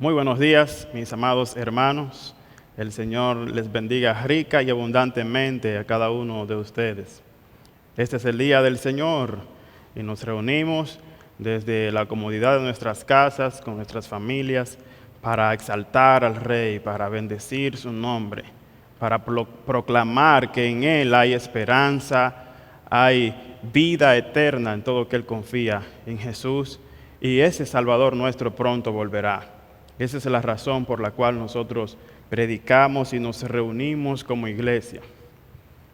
Muy buenos días, mis amados hermanos. El Señor les bendiga rica y abundantemente a cada uno de ustedes. Este es el día del Señor y nos reunimos desde la comodidad de nuestras casas, con nuestras familias, para exaltar al Rey, para bendecir su nombre, para proclamar que en Él hay esperanza, hay vida eterna en todo que Él confía en Jesús, y ese Salvador nuestro pronto volverá. Esa es la razón por la cual nosotros predicamos y nos reunimos como iglesia.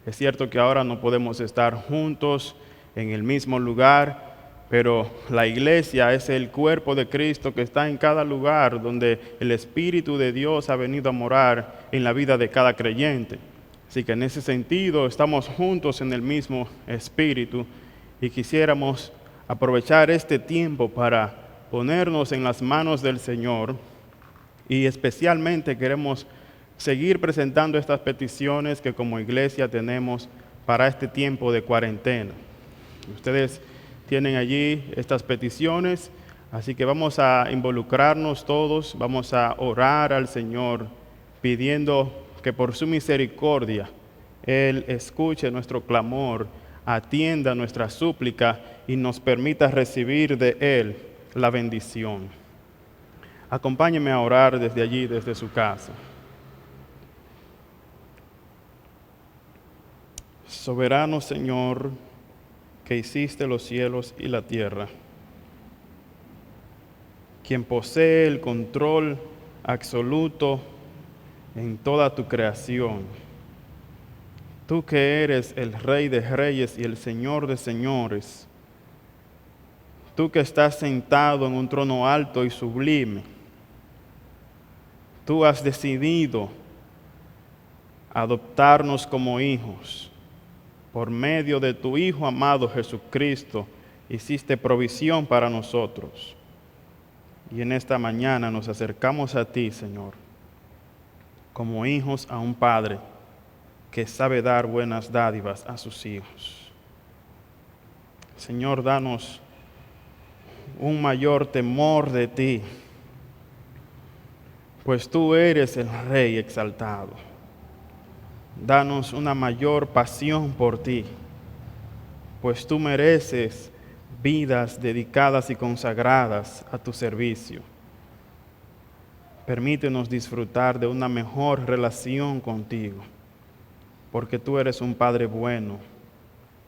Es cierto que ahora no podemos estar juntos en el mismo lugar, pero la iglesia es el cuerpo de Cristo que está en cada lugar donde el Espíritu de Dios ha venido a morar en la vida de cada creyente. Así que en ese sentido estamos juntos en el mismo Espíritu y quisiéramos aprovechar este tiempo para ponernos en las manos del Señor. Y especialmente queremos seguir presentando estas peticiones que como iglesia tenemos para este tiempo de cuarentena. Ustedes tienen allí estas peticiones, así que vamos a involucrarnos todos, vamos a orar al Señor pidiendo que por su misericordia Él escuche nuestro clamor, atienda nuestra súplica y nos permita recibir de Él la bendición. Acompáñeme a orar desde allí, desde su casa. Soberano Señor, que hiciste los cielos y la tierra, quien posee el control absoluto en toda tu creación. Tú que eres el Rey de Reyes y el Señor de Señores. Tú que estás sentado en un trono alto y sublime. Tú has decidido adoptarnos como hijos. Por medio de tu Hijo amado Jesucristo, hiciste provisión para nosotros. Y en esta mañana nos acercamos a ti, Señor, como hijos a un Padre que sabe dar buenas dádivas a sus hijos. Señor, danos un mayor temor de ti, pues tú eres el Rey exaltado. Danos una mayor pasión por ti, pues tú mereces vidas dedicadas y consagradas a tu servicio. Permítenos disfrutar de una mejor relación contigo, porque tú eres un Padre bueno,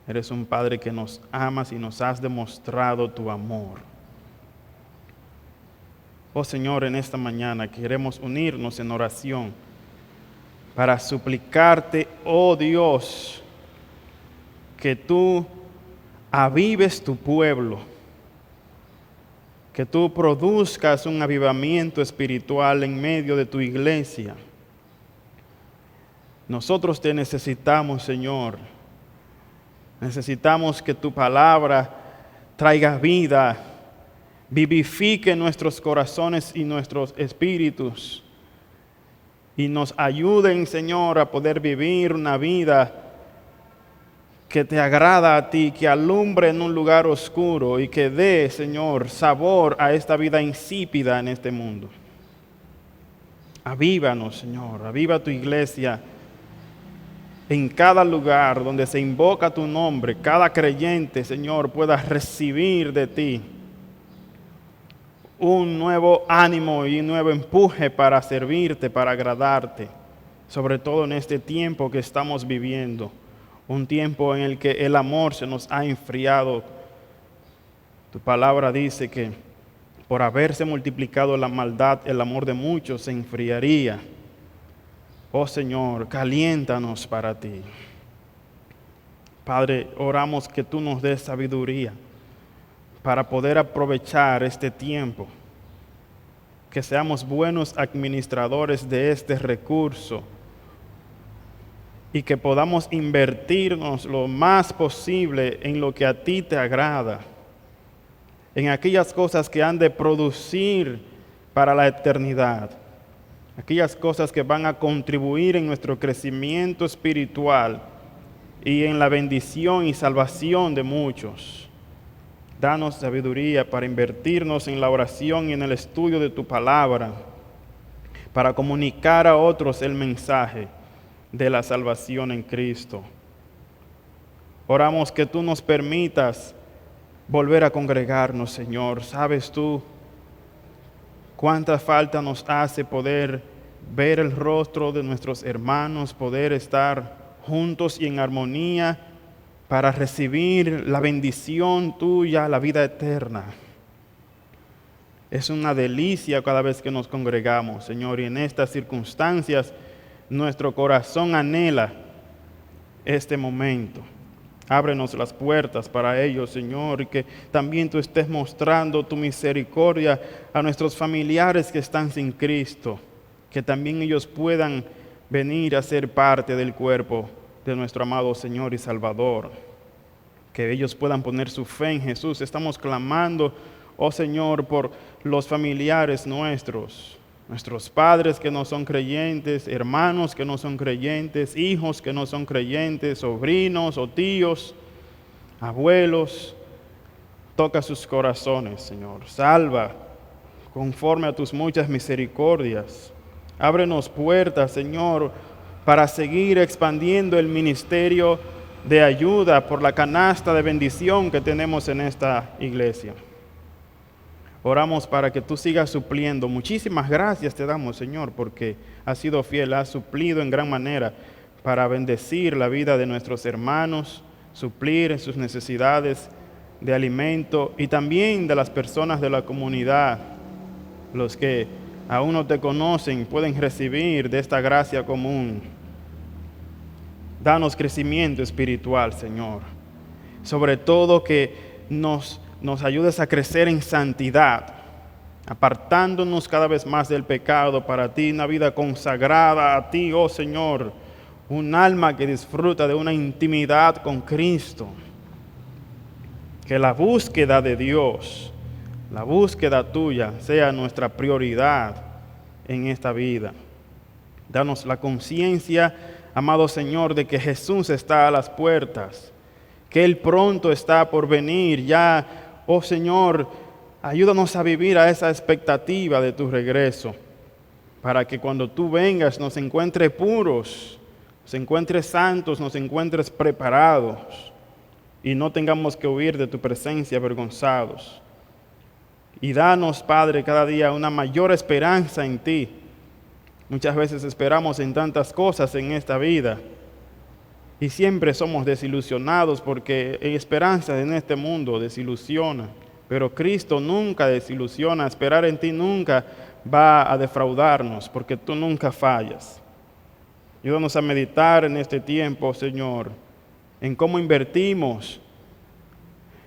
eres un Padre que nos amas y nos has demostrado tu amor. Oh Señor, en esta mañana queremos unirnos en oración para suplicarte, oh Dios, que tú avives tu pueblo, que tú produzcas un avivamiento espiritual en medio de tu iglesia. Nosotros te necesitamos, Señor. Necesitamos que tu palabra traiga vida, vivifique nuestros corazones y nuestros espíritus y nos ayuden, Señor, a poder vivir una vida que te agrada a ti, que alumbre en un lugar oscuro y que dé, Señor, sabor a esta vida insípida en este mundo. Avívanos, Señor, aviva tu iglesia en cada lugar donde se invoca tu nombre. Cada creyente, Señor, pueda recibir de ti un nuevo ánimo y un nuevo empuje para servirte, para agradarte, sobre todo en este tiempo que estamos viviendo, un tiempo en el que el amor se nos ha enfriado. Tu palabra dice que por haberse multiplicado la maldad, el amor de muchos se enfriaría. Oh Señor, caliéntanos para ti. Padre, oramos que tú nos des sabiduría para poder aprovechar este tiempo, que seamos buenos administradores de este recurso y que podamos invertirnos lo más posible en lo que a ti te agrada, en aquellas cosas que han de producir para la eternidad, aquellas cosas que van a contribuir en nuestro crecimiento espiritual y en la bendición y salvación de muchos. Danos sabiduría para invertirnos en la oración y en el estudio de tu palabra, para comunicar a otros el mensaje de la salvación en Cristo. Oramos que tú nos permitas volver a congregarnos, Señor. Sabes tú cuánta falta nos hace poder ver el rostro de nuestros hermanos, poder estar juntos y en armonía para recibir la bendición tuya, la vida eterna. Es una delicia cada vez que nos congregamos, Señor, y en estas circunstancias nuestro corazón anhela este momento. Ábrenos las puertas para ellos, Señor, y que también tú estés mostrando tu misericordia a nuestros familiares que están sin Cristo, que también ellos puedan venir a ser parte del cuerpo de nuestro amado Señor y Salvador, que ellos puedan poner su fe en Jesús. Estamos clamando, oh Señor, por los familiares nuestros padres que no son creyentes, hermanos que no son creyentes, hijos que no son creyentes, sobrinos o tíos, abuelos. Toca sus corazones, Señor. Salva conforme a tus muchas misericordias. Ábrenos puertas, Señor, para seguir expandiendo el ministerio de ayuda por la canasta de bendición que tenemos en esta iglesia. Oramos para que tú sigas supliendo. Muchísimas gracias te damos, Señor, porque has sido fiel, has suplido en gran manera para bendecir la vida de nuestros hermanos, suplir sus necesidades de alimento y también de las personas de la comunidad. Los que aún no te conocen pueden recibir de esta gracia común. Danos crecimiento espiritual, Señor. Sobre todo que nos ayudes a crecer en santidad, apartándonos cada vez más del pecado para ti, una vida consagrada a ti, oh Señor, un alma que disfruta de una intimidad con Cristo. Que la búsqueda de Dios, la búsqueda tuya sea nuestra prioridad en esta vida. Danos la conciencia, amado Señor, de que Jesús está a las puertas, que Él pronto está por venir ya. Oh Señor, ayúdanos a vivir a esa expectativa de tu regreso, para que cuando tú vengas nos encuentres puros, nos encuentres santos, nos encuentres preparados y no tengamos que huir de tu presencia avergonzados. Y danos, Padre, cada día una mayor esperanza en ti. Muchas veces esperamos en tantas cosas en esta vida y siempre somos desilusionados porque esperanza en este mundo desilusiona. Pero Cristo nunca desilusiona. Esperar en ti nunca va a defraudarnos porque tú nunca fallas. Ayúdanos a meditar en este tiempo, Señor, en cómo invertimos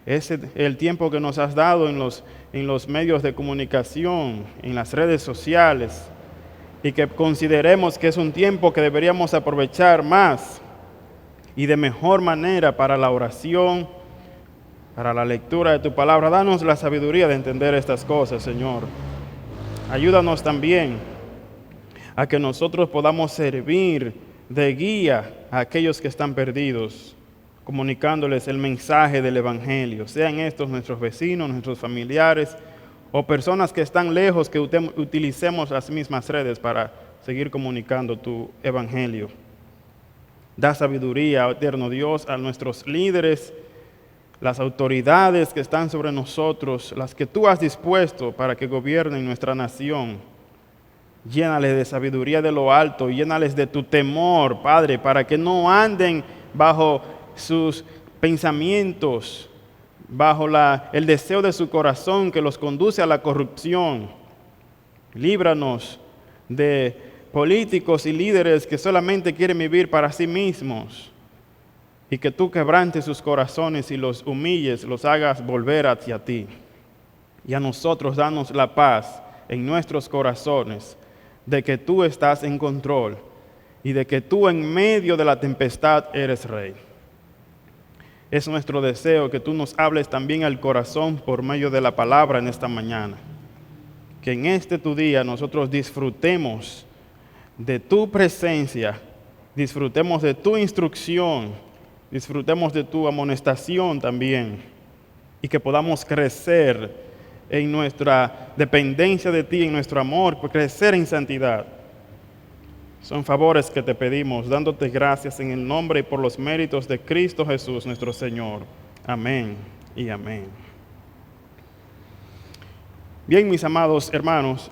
el tiempo que nos has dado en los medios de comunicación, en las redes sociales, y que consideremos que es un tiempo que deberíamos aprovechar más y de mejor manera para la oración, para la lectura de tu palabra. Danos la sabiduría de entender estas cosas, Señor. Ayúdanos también a que nosotros podamos servir de guía a aquellos que están perdidos, comunicándoles el mensaje del Evangelio, sean estos nuestros vecinos, nuestros familiares o personas que están lejos, que utilicemos las mismas redes para seguir comunicando tu Evangelio. Da sabiduría, eterno Dios, a nuestros líderes, las autoridades que están sobre nosotros, las que tú has dispuesto para que gobiernen nuestra nación. Llénales de sabiduría de lo alto, llénales de tu temor, Padre, para que no anden bajo sus pensamientos, bajo el deseo de su corazón que los conduce a la corrupción. Líbranos de políticos y líderes que solamente quieren vivir para sí mismos, y que tú quebrantes sus corazones y los humilles, los hagas volver hacia ti. Y a nosotros danos la paz en nuestros corazones de que tú estás en control y de que tú en medio de la tempestad eres Rey. Es nuestro deseo que tú nos hables también al corazón por medio de la palabra en esta mañana. Que en este tu día nosotros disfrutemos de tu presencia, disfrutemos de tu instrucción, disfrutemos de tu amonestación también. y que podamos crecer en nuestra dependencia de ti, en nuestro amor, por crecer en santidad. Son favores que te pedimos, dándote gracias en el nombre y por los méritos de Cristo Jesús, nuestro Señor. Amén y amén. Bien, mis amados hermanos,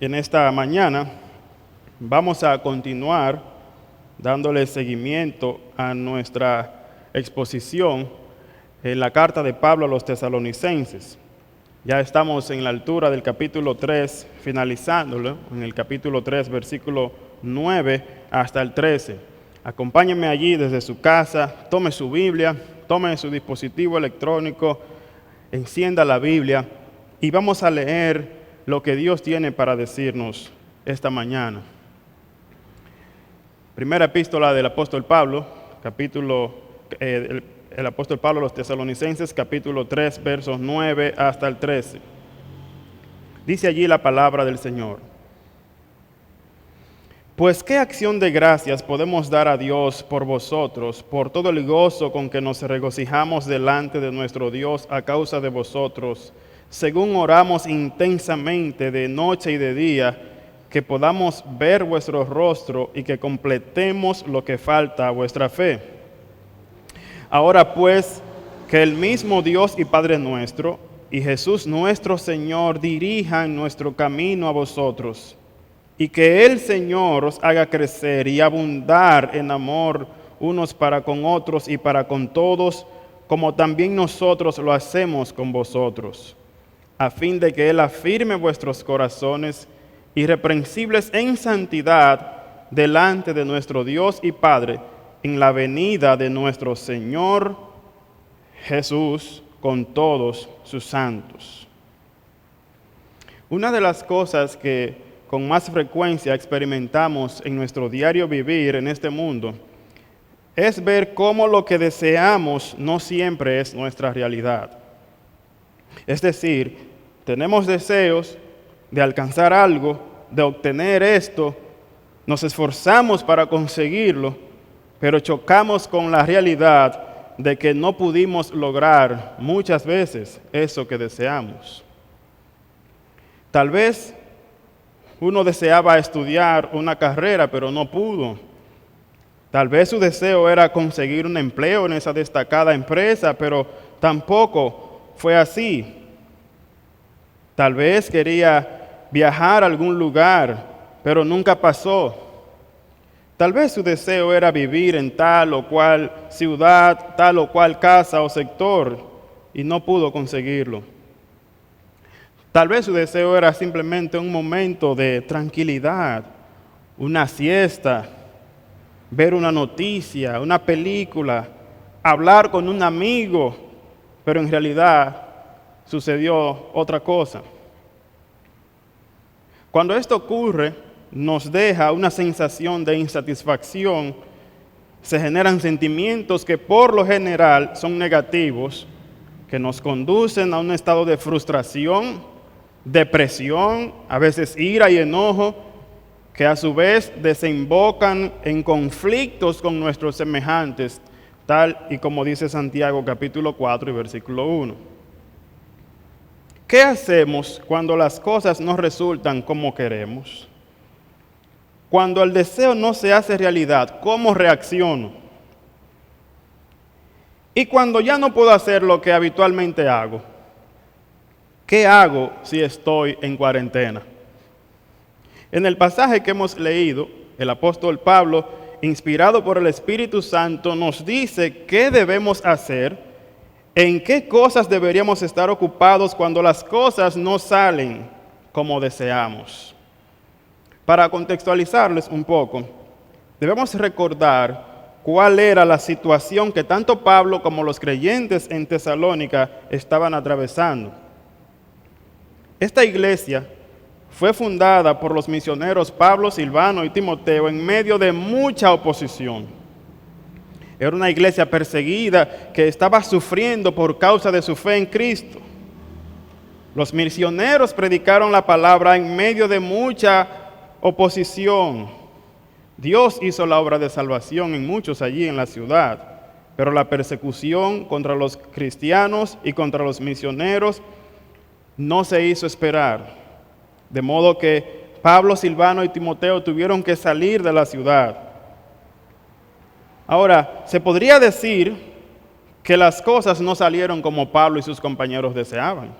en esta mañana vamos a continuar dándole seguimiento a nuestra exposición en la carta de Pablo a los tesalonicenses. Ya estamos en la altura del capítulo 3, finalizándolo, en el capítulo 3, versículo 9 hasta el 13. Acompáñenme allí desde su casa, tome su Biblia, tome su dispositivo electrónico, encienda la Biblia y vamos a leer lo que Dios tiene para decirnos esta mañana. Primera epístola del apóstol Pablo, el apóstol Pablo a los tesalonicenses, capítulo 3, versos 9 hasta el 13. Dice allí la palabra del Señor. Pues qué acción de gracias podemos dar a Dios por vosotros, por todo el gozo con que nos regocijamos delante de nuestro Dios a causa de vosotros, según oramos intensamente de noche y de día, que podamos ver vuestro rostro y que completemos lo que falta a vuestra fe. Ahora pues, que el mismo Dios y Padre nuestro y Jesús nuestro Señor dirijan nuestro camino a vosotros, y que el Señor os haga crecer y abundar en amor unos para con otros y para con todos, como también nosotros lo hacemos con vosotros, a fin de que Él afirme vuestros corazones irreprensibles en santidad delante de nuestro Dios y Padre, en la venida de nuestro Señor Jesús con todos sus santos. Una de las cosas que con más frecuencia experimentamos en nuestro diario vivir en este mundo es ver cómo lo que deseamos no siempre es nuestra realidad. Es decir, tenemos deseos de alcanzar algo, de obtener esto, nos esforzamos para conseguirlo, pero chocamos con la realidad de que no pudimos lograr muchas veces eso que deseamos. Tal vez uno deseaba estudiar una carrera, pero no pudo. Tal vez su deseo era conseguir un empleo en esa destacada empresa, pero tampoco fue así. Tal vez quería viajar a algún lugar, pero nunca pasó. Tal vez su deseo era vivir en tal o cual ciudad, tal o cual casa o sector, y no pudo conseguirlo. Tal vez su deseo era simplemente un momento de tranquilidad, una siesta, ver una noticia, una película, hablar con un amigo, pero en realidad sucedió otra cosa. Cuando esto ocurre, nos deja una sensación de insatisfacción, se generan sentimientos que por lo general son negativos, que nos conducen a un estado de frustración, depresión, a veces ira y enojo, que a su vez desembocan en conflictos con nuestros semejantes, tal y como dice Santiago capítulo 4 y versículo 1. ¿Qué hacemos cuando las cosas no resultan como queremos? Cuando el deseo no se hace realidad, ¿cómo reacciono? Y cuando ya no puedo hacer lo que habitualmente hago, ¿qué hago si estoy en cuarentena? En el pasaje que hemos leído, el apóstol Pablo, inspirado por el Espíritu Santo, nos dice qué debemos hacer, en qué cosas deberíamos estar ocupados cuando las cosas no salen como deseamos. Para contextualizarles un poco, debemos recordar cuál era la situación que tanto Pablo como los creyentes en Tesalónica estaban atravesando. Esta iglesia fue fundada por los misioneros Pablo, Silvano y Timoteo en medio de mucha oposición. Era una iglesia perseguida que estaba sufriendo por causa de su fe en Cristo. Los misioneros predicaron la palabra en medio de mucha oposición. Dios hizo la obra de salvación en muchos allí en la ciudad, pero la persecución contra los cristianos y contra los misioneros no se hizo esperar. De modo que Pablo, Silvano y Timoteo tuvieron que salir de la ciudad. Ahora, se podría decir que las cosas no salieron como Pablo y sus compañeros deseaban.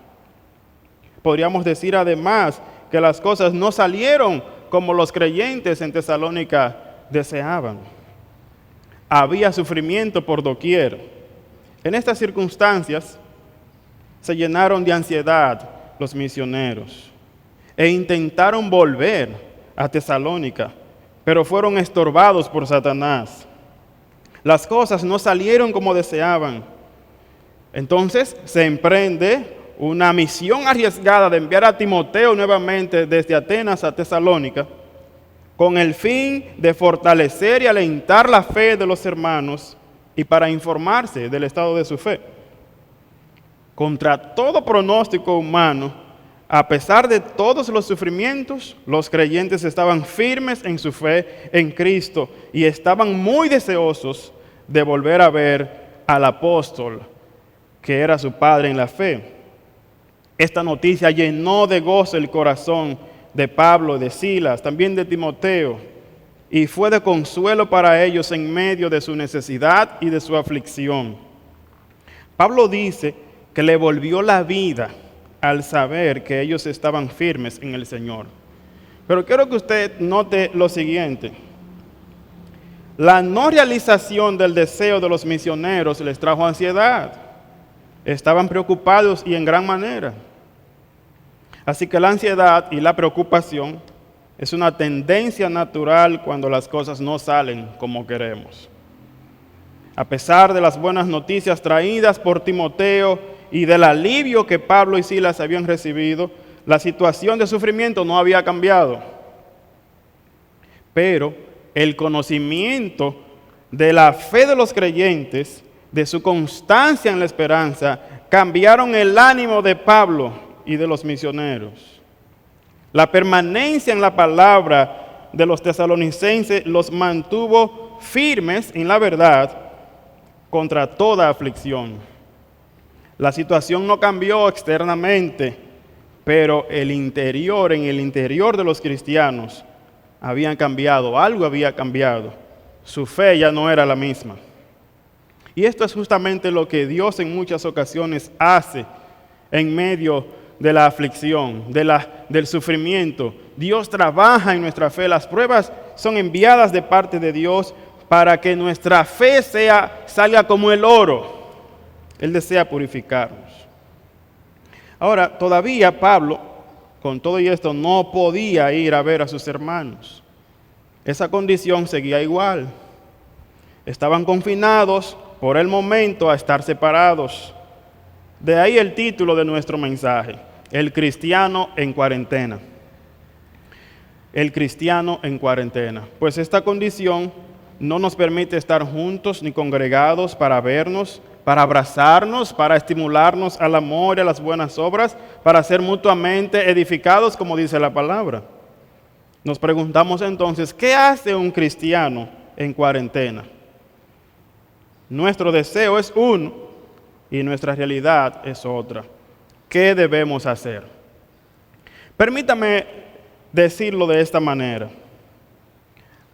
Podríamos decir además que las cosas no salieron como los creyentes en Tesalónica deseaban. Había sufrimiento por doquier. En estas circunstancias se llenaron de ansiedad los misioneros e intentaron volver a Tesalónica, pero fueron estorbados por Satanás. Las cosas no salieron como deseaban. Entonces se emprende una misión arriesgada de enviar a Timoteo nuevamente desde Atenas a Tesalónica, con el fin de fortalecer y alentar la fe de los hermanos y para informarse del estado de su fe. Contra todo pronóstico humano, a pesar de todos los sufrimientos, los creyentes estaban firmes en su fe en Cristo y estaban muy deseosos de volver a ver al apóstol, que era su padre en la fe. Esta noticia llenó de gozo el corazón de Pablo, de Silas, también de Timoteo, y fue de consuelo para ellos en medio de su necesidad y de su aflicción. Pablo dice que le volvió la vida al saber que ellos estaban firmes en el Señor. Pero quiero que usted note lo siguiente. La no realización del deseo de los misioneros les trajo ansiedad. Estaban preocupados y en gran manera. Así que la ansiedad y la preocupación es una tendencia natural cuando las cosas no salen como queremos. A pesar de las buenas noticias traídas por Timoteo y del alivio que Pablo y Silas habían recibido, la situación de sufrimiento no había cambiado. Pero el conocimiento de la fe de los creyentes, de su constancia en la esperanza, cambiaron el ánimo de Pablo y de los misioneros. La permanencia en la palabra de los tesalonicenses los mantuvo firmes en la verdad contra toda aflicción. La situación no cambió externamente, pero en el interior de los cristianos habían cambiado, algo había cambiado. Su fe ya no era la misma. Y esto es justamente lo que Dios en muchas ocasiones hace en medio de la aflicción, del sufrimiento. Dios trabaja en nuestra fe. Las pruebas son enviadas de parte de Dios para que nuestra fe salga como el oro. Él desea purificarnos. Ahora, todavía Pablo, con todo y esto, no podía ir a ver a sus hermanos. Esa condición seguía igual. Estaban confinados por el momento a estar separados. De ahí el título de nuestro mensaje: El cristiano en cuarentena. El cristiano en cuarentena. Pues esta condición no nos permite estar juntos ni congregados para vernos, para abrazarnos, para estimularnos al amor y a las buenas obras, para ser mutuamente edificados, como dice la palabra. Nos preguntamos entonces, ¿qué hace un cristiano en cuarentena? Nuestro deseo es uno y nuestra realidad es otra. ¿Qué debemos hacer? Permítame decirlo de esta manera.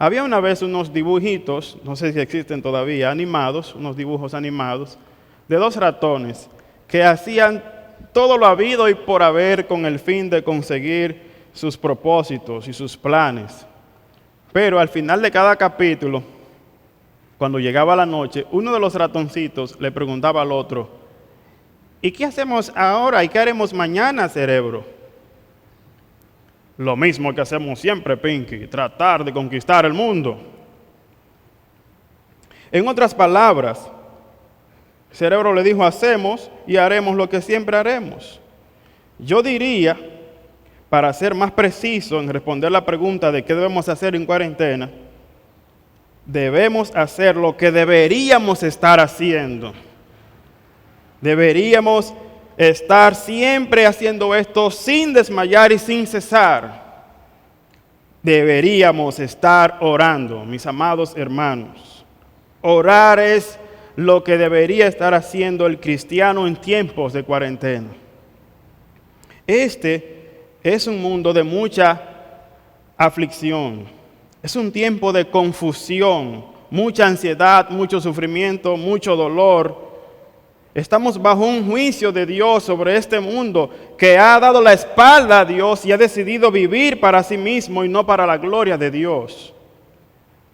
Había una vez unos dibujitos, no sé si existen todavía, animados, unos dibujos animados, de dos ratones que hacían todo lo habido y por haber con el fin de conseguir sus propósitos y sus planes. Pero al final de cada capítulo, cuando llegaba la noche, uno de los ratoncitos le preguntaba al otro: ¿y qué hacemos ahora y qué haremos mañana, cerebro? Lo mismo que hacemos siempre, Pinky, tratar de conquistar el mundo. En otras palabras, cerebro le dijo: hacemos y haremos lo que siempre haremos. Yo diría, para ser más preciso en responder la pregunta de qué debemos hacer en cuarentena, debemos hacer lo que deberíamos estar haciendo. Deberíamos estar siempre haciendo esto sin desmayar y sin cesar. Deberíamos estar orando, mis amados hermanos. Orar es lo que debería estar haciendo el cristiano en tiempos de cuarentena. Este es un mundo de mucha aflicción. Es un tiempo de confusión, mucha ansiedad, mucho sufrimiento, mucho dolor. Estamos bajo un juicio de Dios sobre este mundo que ha dado la espalda a Dios y ha decidido vivir para sí mismo y no para la gloria de Dios.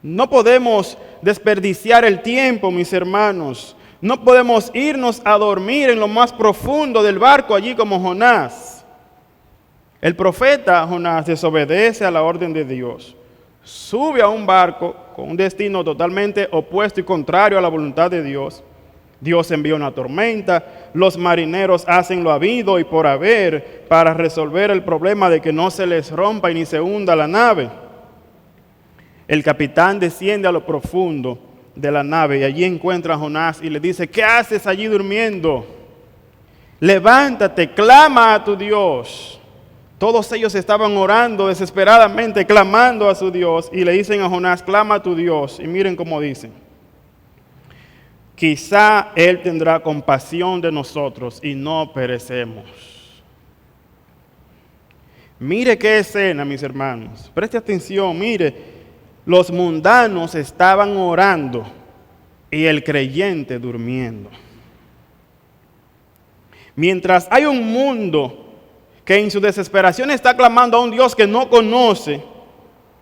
No podemos desperdiciar el tiempo, mis hermanos. No podemos irnos a dormir en lo más profundo del barco allí como Jonás. El profeta Jonás desobedece a la orden de Dios. Sube a un barco con un destino totalmente opuesto y contrario a la voluntad de Dios. Dios envía una tormenta, los marineros hacen lo habido y por haber para resolver el problema de que no se les rompa y ni se hunda la nave. El capitán desciende a lo profundo de la nave y allí encuentra a Jonás y le dice: ¿qué haces allí durmiendo? Levántate, clama a tu Dios. Todos ellos estaban orando desesperadamente, clamando a su Dios, y le dicen a Jonás: clama a tu Dios. Y miren cómo dicen: quizá Él tendrá compasión de nosotros y no perecemos. Mire qué escena, mis hermanos. Preste atención, mire. Los mundanos estaban orando y el creyente durmiendo. Mientras hay un mundo que en su desesperación está clamando a un Dios que no conoce,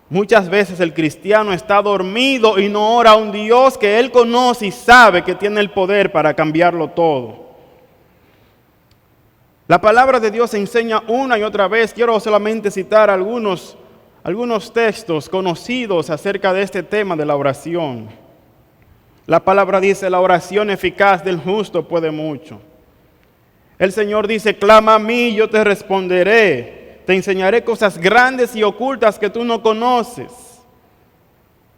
muchas veces el cristiano está dormido y no ora a un Dios que él conoce y sabe que tiene el poder para cambiarlo todo. La palabra de Dios enseña una y otra vez. Quiero solamente citar algunos textos conocidos acerca de este tema de la oración. La palabra dice: la oración eficaz del justo puede mucho. El Señor dice: clama a mí y yo te responderé. Te enseñaré cosas grandes y ocultas que tú no conoces.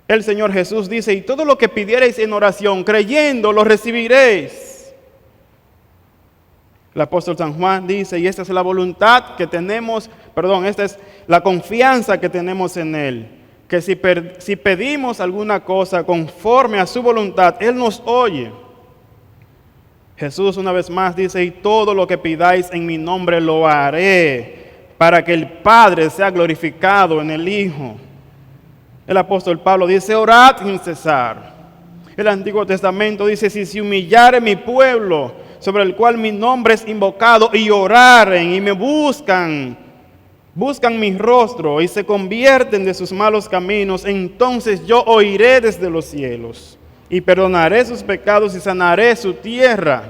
El Señor Jesús dice: y todo lo que pidiereis en oración, creyendo, lo recibiréis. El apóstol San Juan dice, y esta es la voluntad que tenemos, esta es la confianza que tenemos en Él, que si pedimos alguna cosa conforme a su voluntad, Él nos oye. Jesús una vez más dice: y todo lo que pidáis en mi nombre lo haré, para que el Padre sea glorificado en el Hijo. El apóstol Pablo dice: orad sin cesar. El Antiguo Testamento dice: si se humillare mi pueblo, sobre el cual mi nombre es invocado, y oraren y me buscan mi rostro y se convierten de sus malos caminos, entonces yo oiré desde los cielos y perdonaré sus pecados y sanaré su tierra.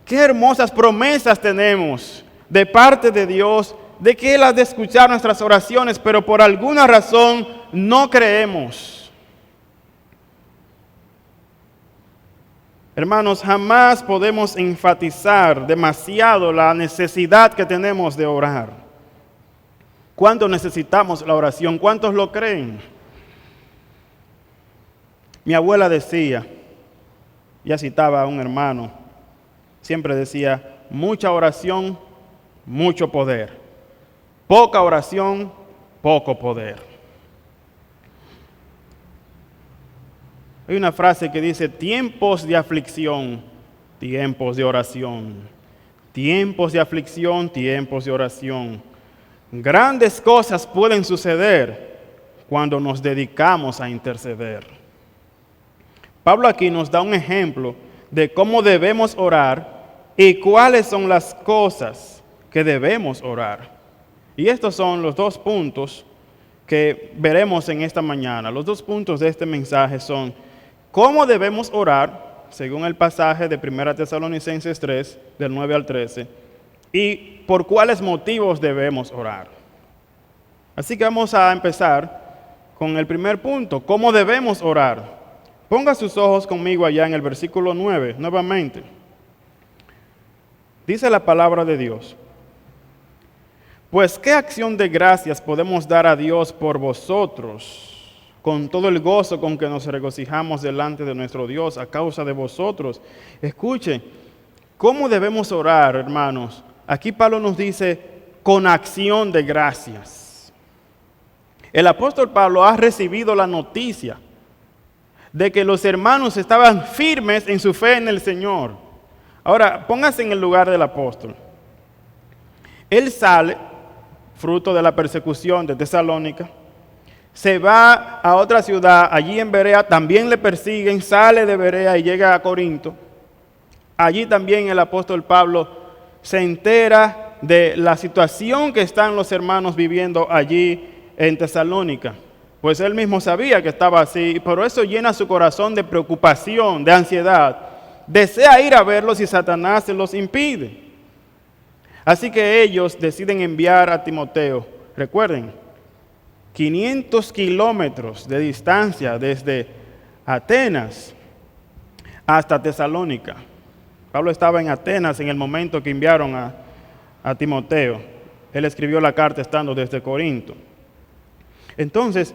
Qué hermosas promesas tenemos de parte de Dios, de que Él ha de escuchar nuestras oraciones, pero por alguna razón no creemos. Hermanos, jamás podemos enfatizar demasiado la necesidad que tenemos de orar. ¿Cuánto necesitamos la oración? ¿Cuántos lo creen? Mi abuela decía, ya citaba a un hermano, siempre decía: mucha oración, mucho poder. Poca oración, poco poder. Hay una frase que dice: tiempos de aflicción, tiempos de oración. Tiempos de aflicción, tiempos de oración. Grandes cosas pueden suceder cuando nos dedicamos a interceder. Pablo aquí nos da un ejemplo de cómo debemos orar y cuáles son las cosas que debemos orar. Y estos son los dos puntos que veremos en esta mañana. Los dos puntos de este mensaje son: ¿cómo debemos orar? Según el pasaje de 1 Tesalonicenses 3, del 9 al 13. Y por cuáles motivos debemos orar. Así que vamos a empezar con el primer punto: ¿cómo debemos orar? Ponga sus ojos conmigo allá en el versículo 9, nuevamente. Dice la palabra de Dios: pues ¿qué acción de gracias podemos dar a Dios por vosotros, con todo el gozo con que nos regocijamos delante de nuestro Dios a causa de vosotros? Escuchen, ¿cómo debemos orar, hermanos? Aquí Pablo nos dice: con acción de gracias. El apóstol Pablo ha recibido la noticia de que los hermanos estaban firmes en su fe en el Señor. Ahora, póngase en el lugar del apóstol. Él sale, fruto de la persecución de Tesalónica, se va a otra ciudad, allí en Berea también le persiguen, sale de Berea y llega a Corinto. Allí también el apóstol Pablo se entera de la situación que están los hermanos viviendo allí en Tesalónica. Pues él mismo sabía que estaba así, pero eso llena su corazón de preocupación, de ansiedad. Desea ir a verlos y Satanás se los impide. Así que ellos deciden enviar a Timoteo. Recuerden, 500 kilómetros de distancia desde Atenas hasta Tesalónica. Pablo estaba en Atenas en el momento que enviaron a Timoteo. Él escribió la carta estando desde Corinto. Entonces,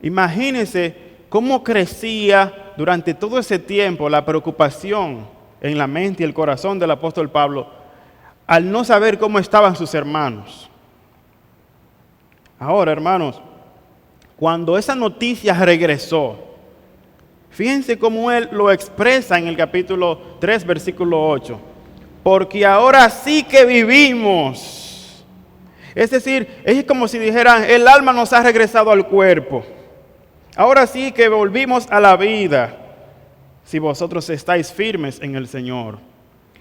imagínense cómo crecía durante todo ese tiempo la preocupación en la mente y el corazón del apóstol Pablo al no saber cómo estaban sus hermanos. Ahora, hermanos, cuando esa noticia regresó, fíjense cómo él lo expresa en el capítulo 3, versículo 8. Porque ahora sí que vivimos. Es decir, es como si dijeran, el alma nos ha regresado al cuerpo. Ahora sí que volvimos a la vida, si vosotros estáis firmes en el Señor.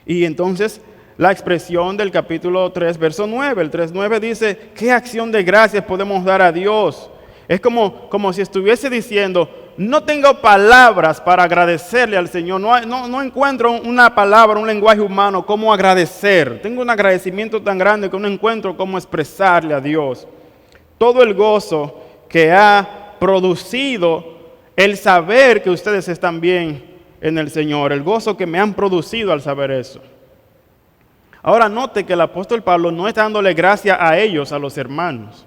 Y entonces la expresión del capítulo 3, verso 9. El 3:9 dice, ¿qué acción de gracias podemos dar a Dios? Es como si estuviese diciendo, no tengo palabras para agradecerle al Señor. No encuentro una palabra, un lenguaje humano cómo agradecer. Tengo un agradecimiento tan grande que no encuentro cómo expresarle a Dios. Todo el gozo que ha producido el saber que ustedes están bien en el Señor. El gozo que me han producido al saber eso. Ahora note que el apóstol Pablo no está dándole gracia a ellos, a los hermanos.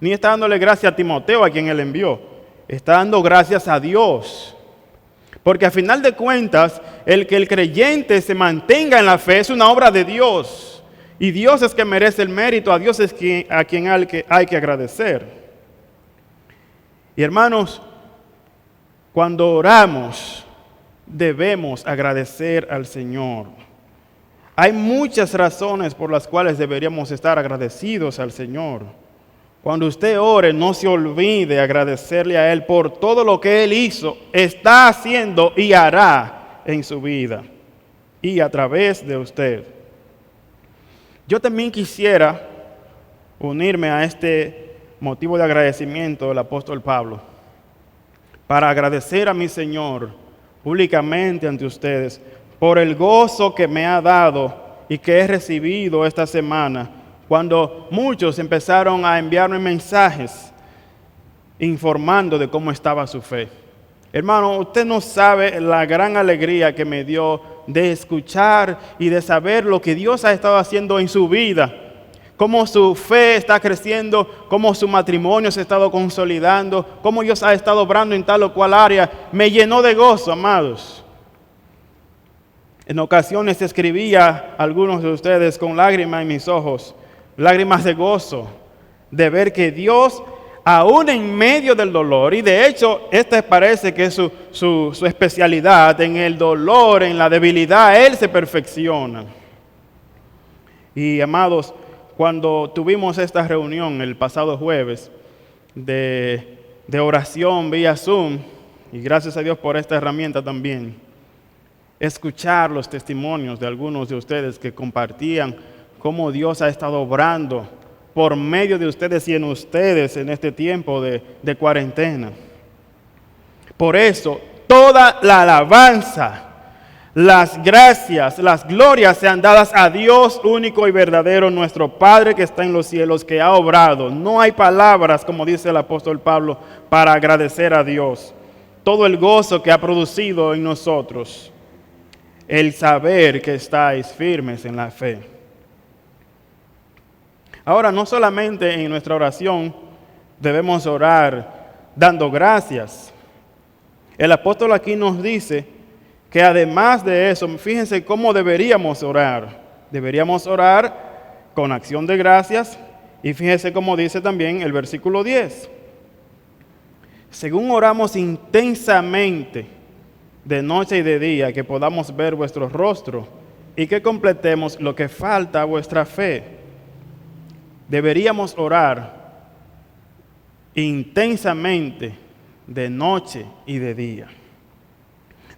Ni está dándole gracias a Timoteo, a quien él envió. Está dando gracias a Dios. Porque a final de cuentas, el que el creyente se mantenga en la fe es una obra de Dios. Y Dios es que merece el mérito, a Dios es a quien hay que agradecer. Y hermanos, cuando oramos, debemos agradecer al Señor. Hay muchas razones por las cuales deberíamos estar agradecidos al Señor. Cuando usted ore, no se olvide agradecerle a Él por todo lo que Él hizo, está haciendo y hará en su vida y a través de usted. Yo también quisiera unirme a este motivo de agradecimiento del apóstol Pablo para agradecer a mi Señor públicamente ante ustedes por el gozo que me ha dado y que he recibido esta semana, cuando muchos empezaron a enviarme mensajes informando de cómo estaba su fe. Hermano, usted no sabe la gran alegría que me dio de escuchar y de saber lo que Dios ha estado haciendo en su vida, cómo su fe está creciendo, cómo su matrimonio se ha estado consolidando, cómo Dios ha estado obrando en tal o cual área. Me llenó de gozo, amados. En ocasiones escribía a algunos de ustedes con lágrimas en mis ojos, lágrimas de gozo, de ver que Dios, aún en medio del dolor, y de hecho esta parece que es su especialidad, en el dolor, en la debilidad, Él se perfecciona. Y amados, cuando tuvimos esta reunión el pasado jueves de oración vía Zoom, y gracias a Dios por esta herramienta también, escuchar los testimonios de algunos de ustedes que compartían cómo Dios ha estado obrando por medio de ustedes y en ustedes en este tiempo de cuarentena. Por eso, toda la alabanza, las gracias, las glorias sean dadas a Dios único y verdadero, nuestro Padre que está en los cielos, que ha obrado. No hay palabras, como dice el apóstol Pablo, para agradecer a Dios. Todo el gozo que ha producido en nosotros, el saber que estáis firmes en la fe. Ahora, no solamente en nuestra oración debemos orar dando gracias. El apóstol aquí nos dice que además de eso, fíjense cómo deberíamos orar. Deberíamos orar con acción de gracias y fíjense cómo dice también el versículo 10. según oramos intensamente de noche y de día, que podamos ver vuestro rostro y que completemos lo que falta a vuestra fe. Deberíamos orar intensamente de noche y de día.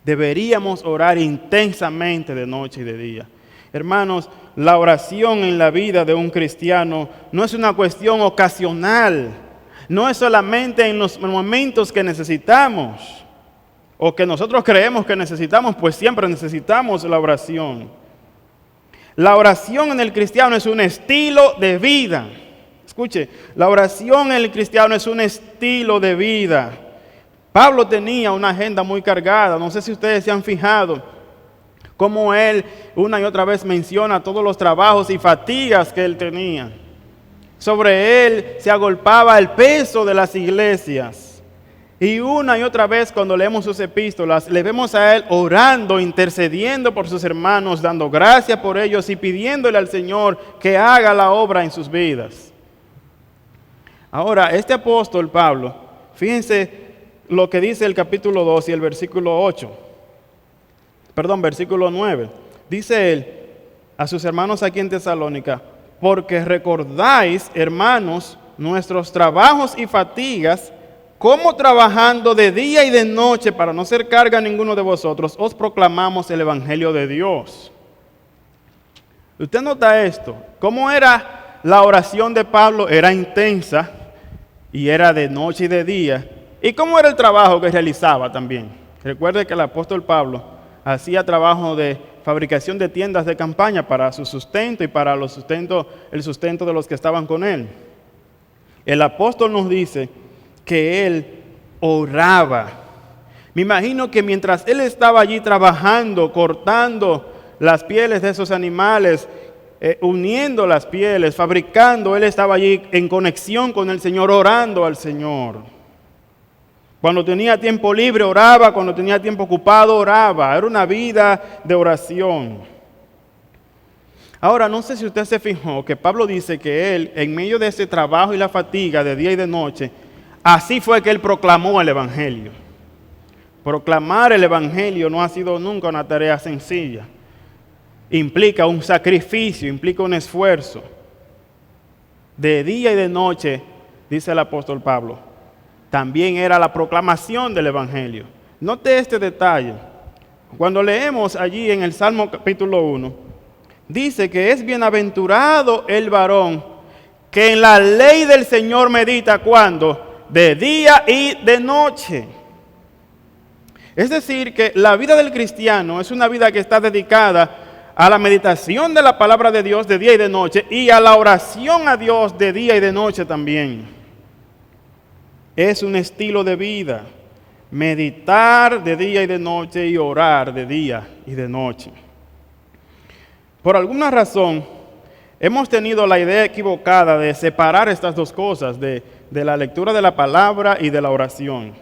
Deberíamos orar intensamente de noche y de día. Hermanos, la oración en la vida de un cristiano no es una cuestión ocasional, no es solamente en los momentos que necesitamos o que nosotros creemos que necesitamos, pues siempre necesitamos la oración. La oración en el cristiano es un estilo de vida. Escuche, la oración en el cristiano es un estilo de vida. Pablo tenía una agenda muy cargada, no sé si ustedes se han fijado cómo él una y otra vez menciona todos los trabajos y fatigas que él tenía. Sobre él se agolpaba el peso de las iglesias. Y una y otra vez cuando leemos sus epístolas, le vemos a él orando, intercediendo por sus hermanos, dando gracias por ellos y pidiéndole al Señor que haga la obra en sus vidas. Ahora, este apóstol Pablo, fíjense lo que dice el capítulo 2 y el versículo 9. Dice él a sus hermanos aquí en Tesalónica: porque recordáis, hermanos, nuestros trabajos y fatigas, cómo trabajando de día y de noche para no ser carga a ninguno de vosotros, os proclamamos el evangelio de Dios. ¿Usted nota esto? ¿Cómo era la oración de Pablo? Era intensa y era de noche y de día. ¿Y cómo era el trabajo que realizaba también? Recuerde que el apóstol Pablo hacía trabajo de fabricación de tiendas de campaña para su sustento y para el sustento de los que estaban con él. El apóstol nos dice que él oraba. Me imagino que mientras él estaba allí trabajando, cortando las pieles de esos animales, uniendo las pieles, fabricando, él estaba allí en conexión con el Señor, orando al Señor. Cuando tenía tiempo libre oraba, cuando tenía tiempo ocupado oraba. Era una vida de oración. Ahora, no sé si usted se fijó que Pablo dice que él, en medio de ese trabajo y la fatiga de día y de noche, así fue que él proclamó el evangelio. Proclamar el evangelio no ha sido nunca una tarea sencilla. Implica un sacrificio, implica un esfuerzo. De día y de noche, dice el apóstol Pablo, también era la proclamación del evangelio. Note este detalle. Cuando leemos allí en el Salmo capítulo 1, dice que es bienaventurado el varón que en la ley del Señor medita, ¿cuándo? De día y de noche. Es decir, que la vida del cristiano es una vida que está dedicada a la meditación de la palabra de Dios de día y de noche y a la oración a Dios de día y de noche también. Es un estilo de vida, meditar de día y de noche y orar de día y de noche. Por alguna razón, hemos tenido la idea equivocada de separar estas dos cosas, de la lectura de la palabra y de la oración.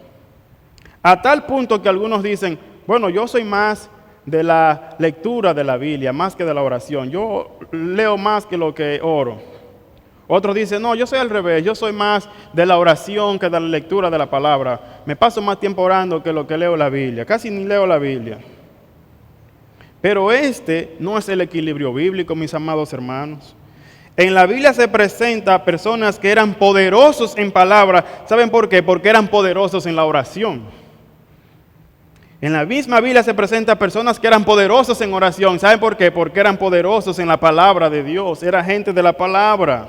A tal punto que algunos dicen, bueno, yo soy más de la lectura de la Biblia, más que de la oración. Yo leo más que lo que oro. Otros dicen, no, yo soy al revés, yo soy más de la oración que de la lectura de la palabra. Me paso más tiempo orando que lo que leo la Biblia, casi ni leo la Biblia. Pero este no es el equilibrio bíblico, mis amados hermanos. En la Biblia se presenta a personas que eran poderosos en palabra. ¿Saben por qué? Porque eran poderosos en la oración. En la misma Biblia se presenta a personas que eran poderosos en oración. ¿Saben por qué? Porque eran poderosos en la palabra de Dios. Era gente de la palabra.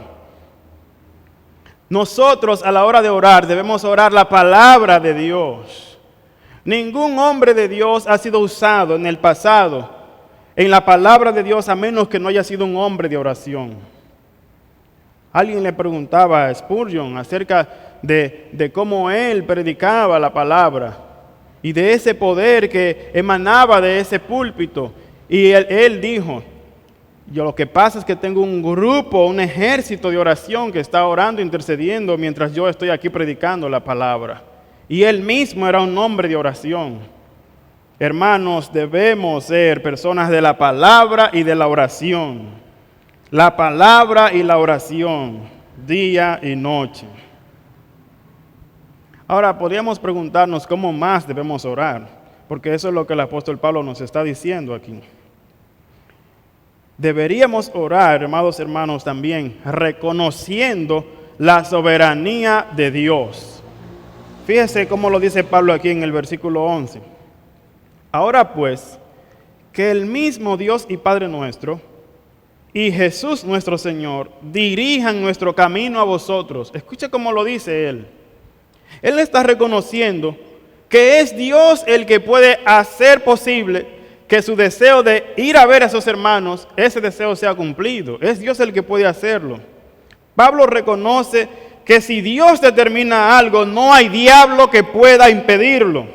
Nosotros a la hora de orar debemos orar la palabra de Dios. Ningún hombre de Dios ha sido usado en el pasado en la palabra de Dios a menos que no haya sido un hombre de oración. Alguien le preguntaba a Spurgeon acerca de cómo él predicaba la palabra y de ese poder que emanaba de ese púlpito. Y él dijo, yo lo que pasa es que tengo un grupo, un ejército de oración que está orando, intercediendo mientras yo estoy aquí predicando la palabra. Y él mismo era un hombre de oración. Hermanos, debemos ser personas de la palabra y de la oración. La palabra y la oración, día y noche. Ahora, podríamos preguntarnos cómo más debemos orar, porque eso es lo que el apóstol Pablo nos está diciendo aquí. Deberíamos orar, amados hermanos, también reconociendo la soberanía de Dios. Fíjese cómo lo dice Pablo aquí en el versículo 11. Ahora pues, que el mismo Dios y Padre nuestro y Jesús nuestro Señor dirijan nuestro camino a vosotros. Escucha cómo lo dice él. Él está reconociendo que es Dios el que puede hacer posible que su deseo de ir a ver a sus hermanos, ese deseo sea cumplido. Es Dios el que puede hacerlo. Pablo reconoce que si Dios determina algo, no hay diablo que pueda impedirlo.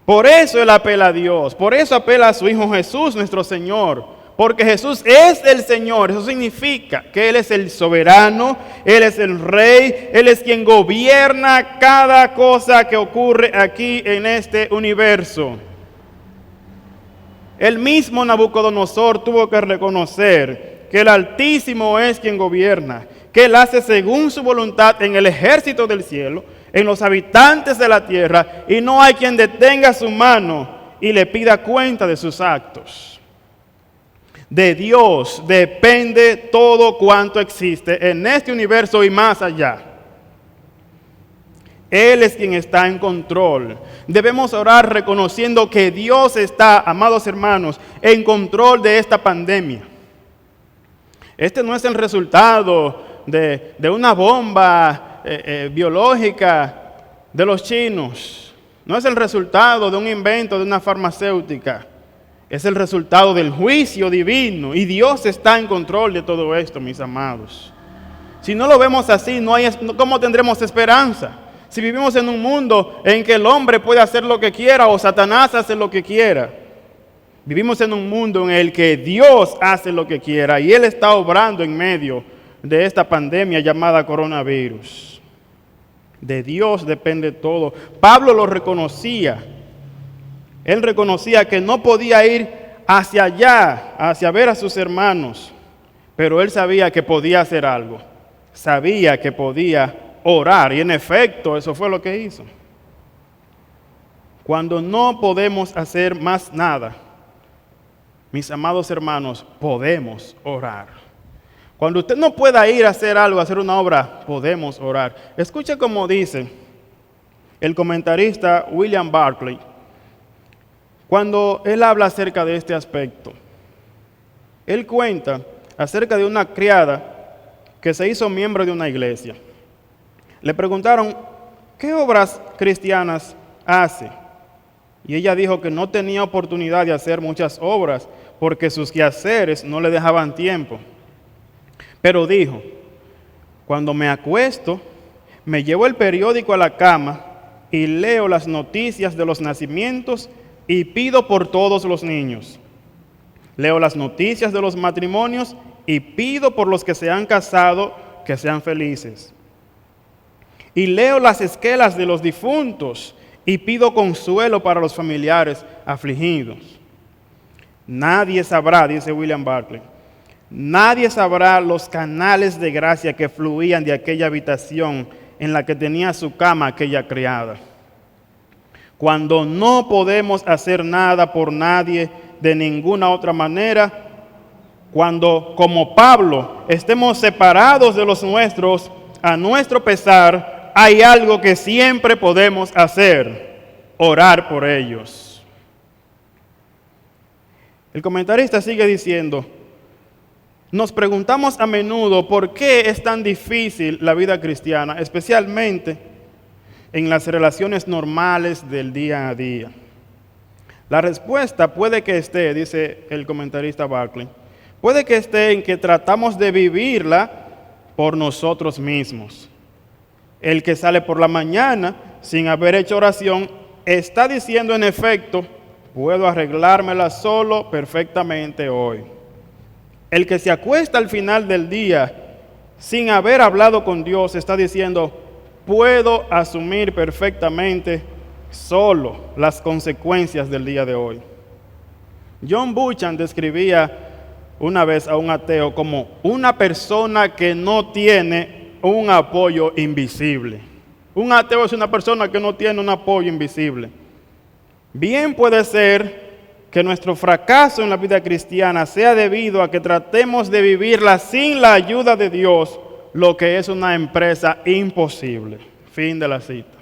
Por eso él apela a Dios, por eso apela a su Hijo Jesús, nuestro Señor. Porque Jesús es el Señor, eso significa que Él es el soberano, Él es el Rey, Él es quien gobierna cada cosa que ocurre aquí en este universo. El mismo Nabucodonosor tuvo que reconocer que el Altísimo es quien gobierna, que Él hace según su voluntad en el ejército del cielo, en los habitantes de la tierra, y no hay quien detenga su mano y le pida cuenta de sus actos. De Dios depende todo cuanto existe en este universo y más allá. Él es quien está en control. Debemos orar reconociendo que Dios está, amados hermanos, en control de esta pandemia. Este no es el resultado de una bomba biológica de los chinos. No es el resultado de un invento de una farmacéutica. Es el resultado del juicio divino y Dios está en control de todo esto, mis amados. Si no lo vemos así, ¿cómo tendremos esperanza? Si vivimos en un mundo en que el hombre puede hacer lo que quiera o Satanás hace lo que quiera. Vivimos en un mundo en el que Dios hace lo que quiera y Él está obrando en medio de esta pandemia llamada coronavirus. De Dios depende todo. Pablo lo reconocía. Él reconocía que no podía ir hacia allá, hacia ver a sus hermanos, pero él sabía que podía hacer algo. Sabía que podía orar y en efecto eso fue lo que hizo. Cuando no podemos hacer más nada, mis amados hermanos, podemos orar. Cuando usted no pueda ir a hacer algo, a hacer una obra, podemos orar. Escuche cómo dice el comentarista William Barclay, cuando él habla acerca de este aspecto. Él cuenta acerca de una criada que se hizo miembro de una iglesia. Le preguntaron, ¿qué obras cristianas hace? Y ella dijo que no tenía oportunidad de hacer muchas obras porque sus quehaceres no le dejaban tiempo. Pero dijo, cuando me acuesto, me llevo el periódico a la cama y leo las noticias de los nacimientos y pido por todos los niños. Leo las noticias de los matrimonios y pido por los que se han casado que sean felices. Y leo las esquelas de los difuntos y pido consuelo para los familiares afligidos. Nadie sabrá, dice William Barclay, nadie sabrá los canales de gracia que fluían de aquella habitación en la que tenía su cama aquella criada. Cuando no podemos hacer nada por nadie de ninguna otra manera, cuando, como Pablo, estemos separados de los nuestros, a nuestro pesar, hay algo que siempre podemos hacer: orar por ellos. El comentarista sigue diciendo, nos preguntamos a menudo por qué es tan difícil la vida cristiana, especialmente en las relaciones normales del día a día. La respuesta puede que esté, dice el comentarista Barclay, puede que esté en que tratamos de vivirla por nosotros mismos. El que sale por la mañana sin haber hecho oración está diciendo en efecto, puedo arreglármela solo perfectamente hoy. El que se acuesta al final del día sin haber hablado con Dios está diciendo, puedo asumir perfectamente solo las consecuencias del día de hoy. John Buchan describía una vez a un ateo como una persona que no tiene un apoyo invisible. Un ateo es una persona que no tiene un apoyo invisible. Bien puede ser que nuestro fracaso en la vida cristiana sea debido a que tratemos de vivirla sin la ayuda de Dios, lo que es una empresa imposible. Fin de la cita.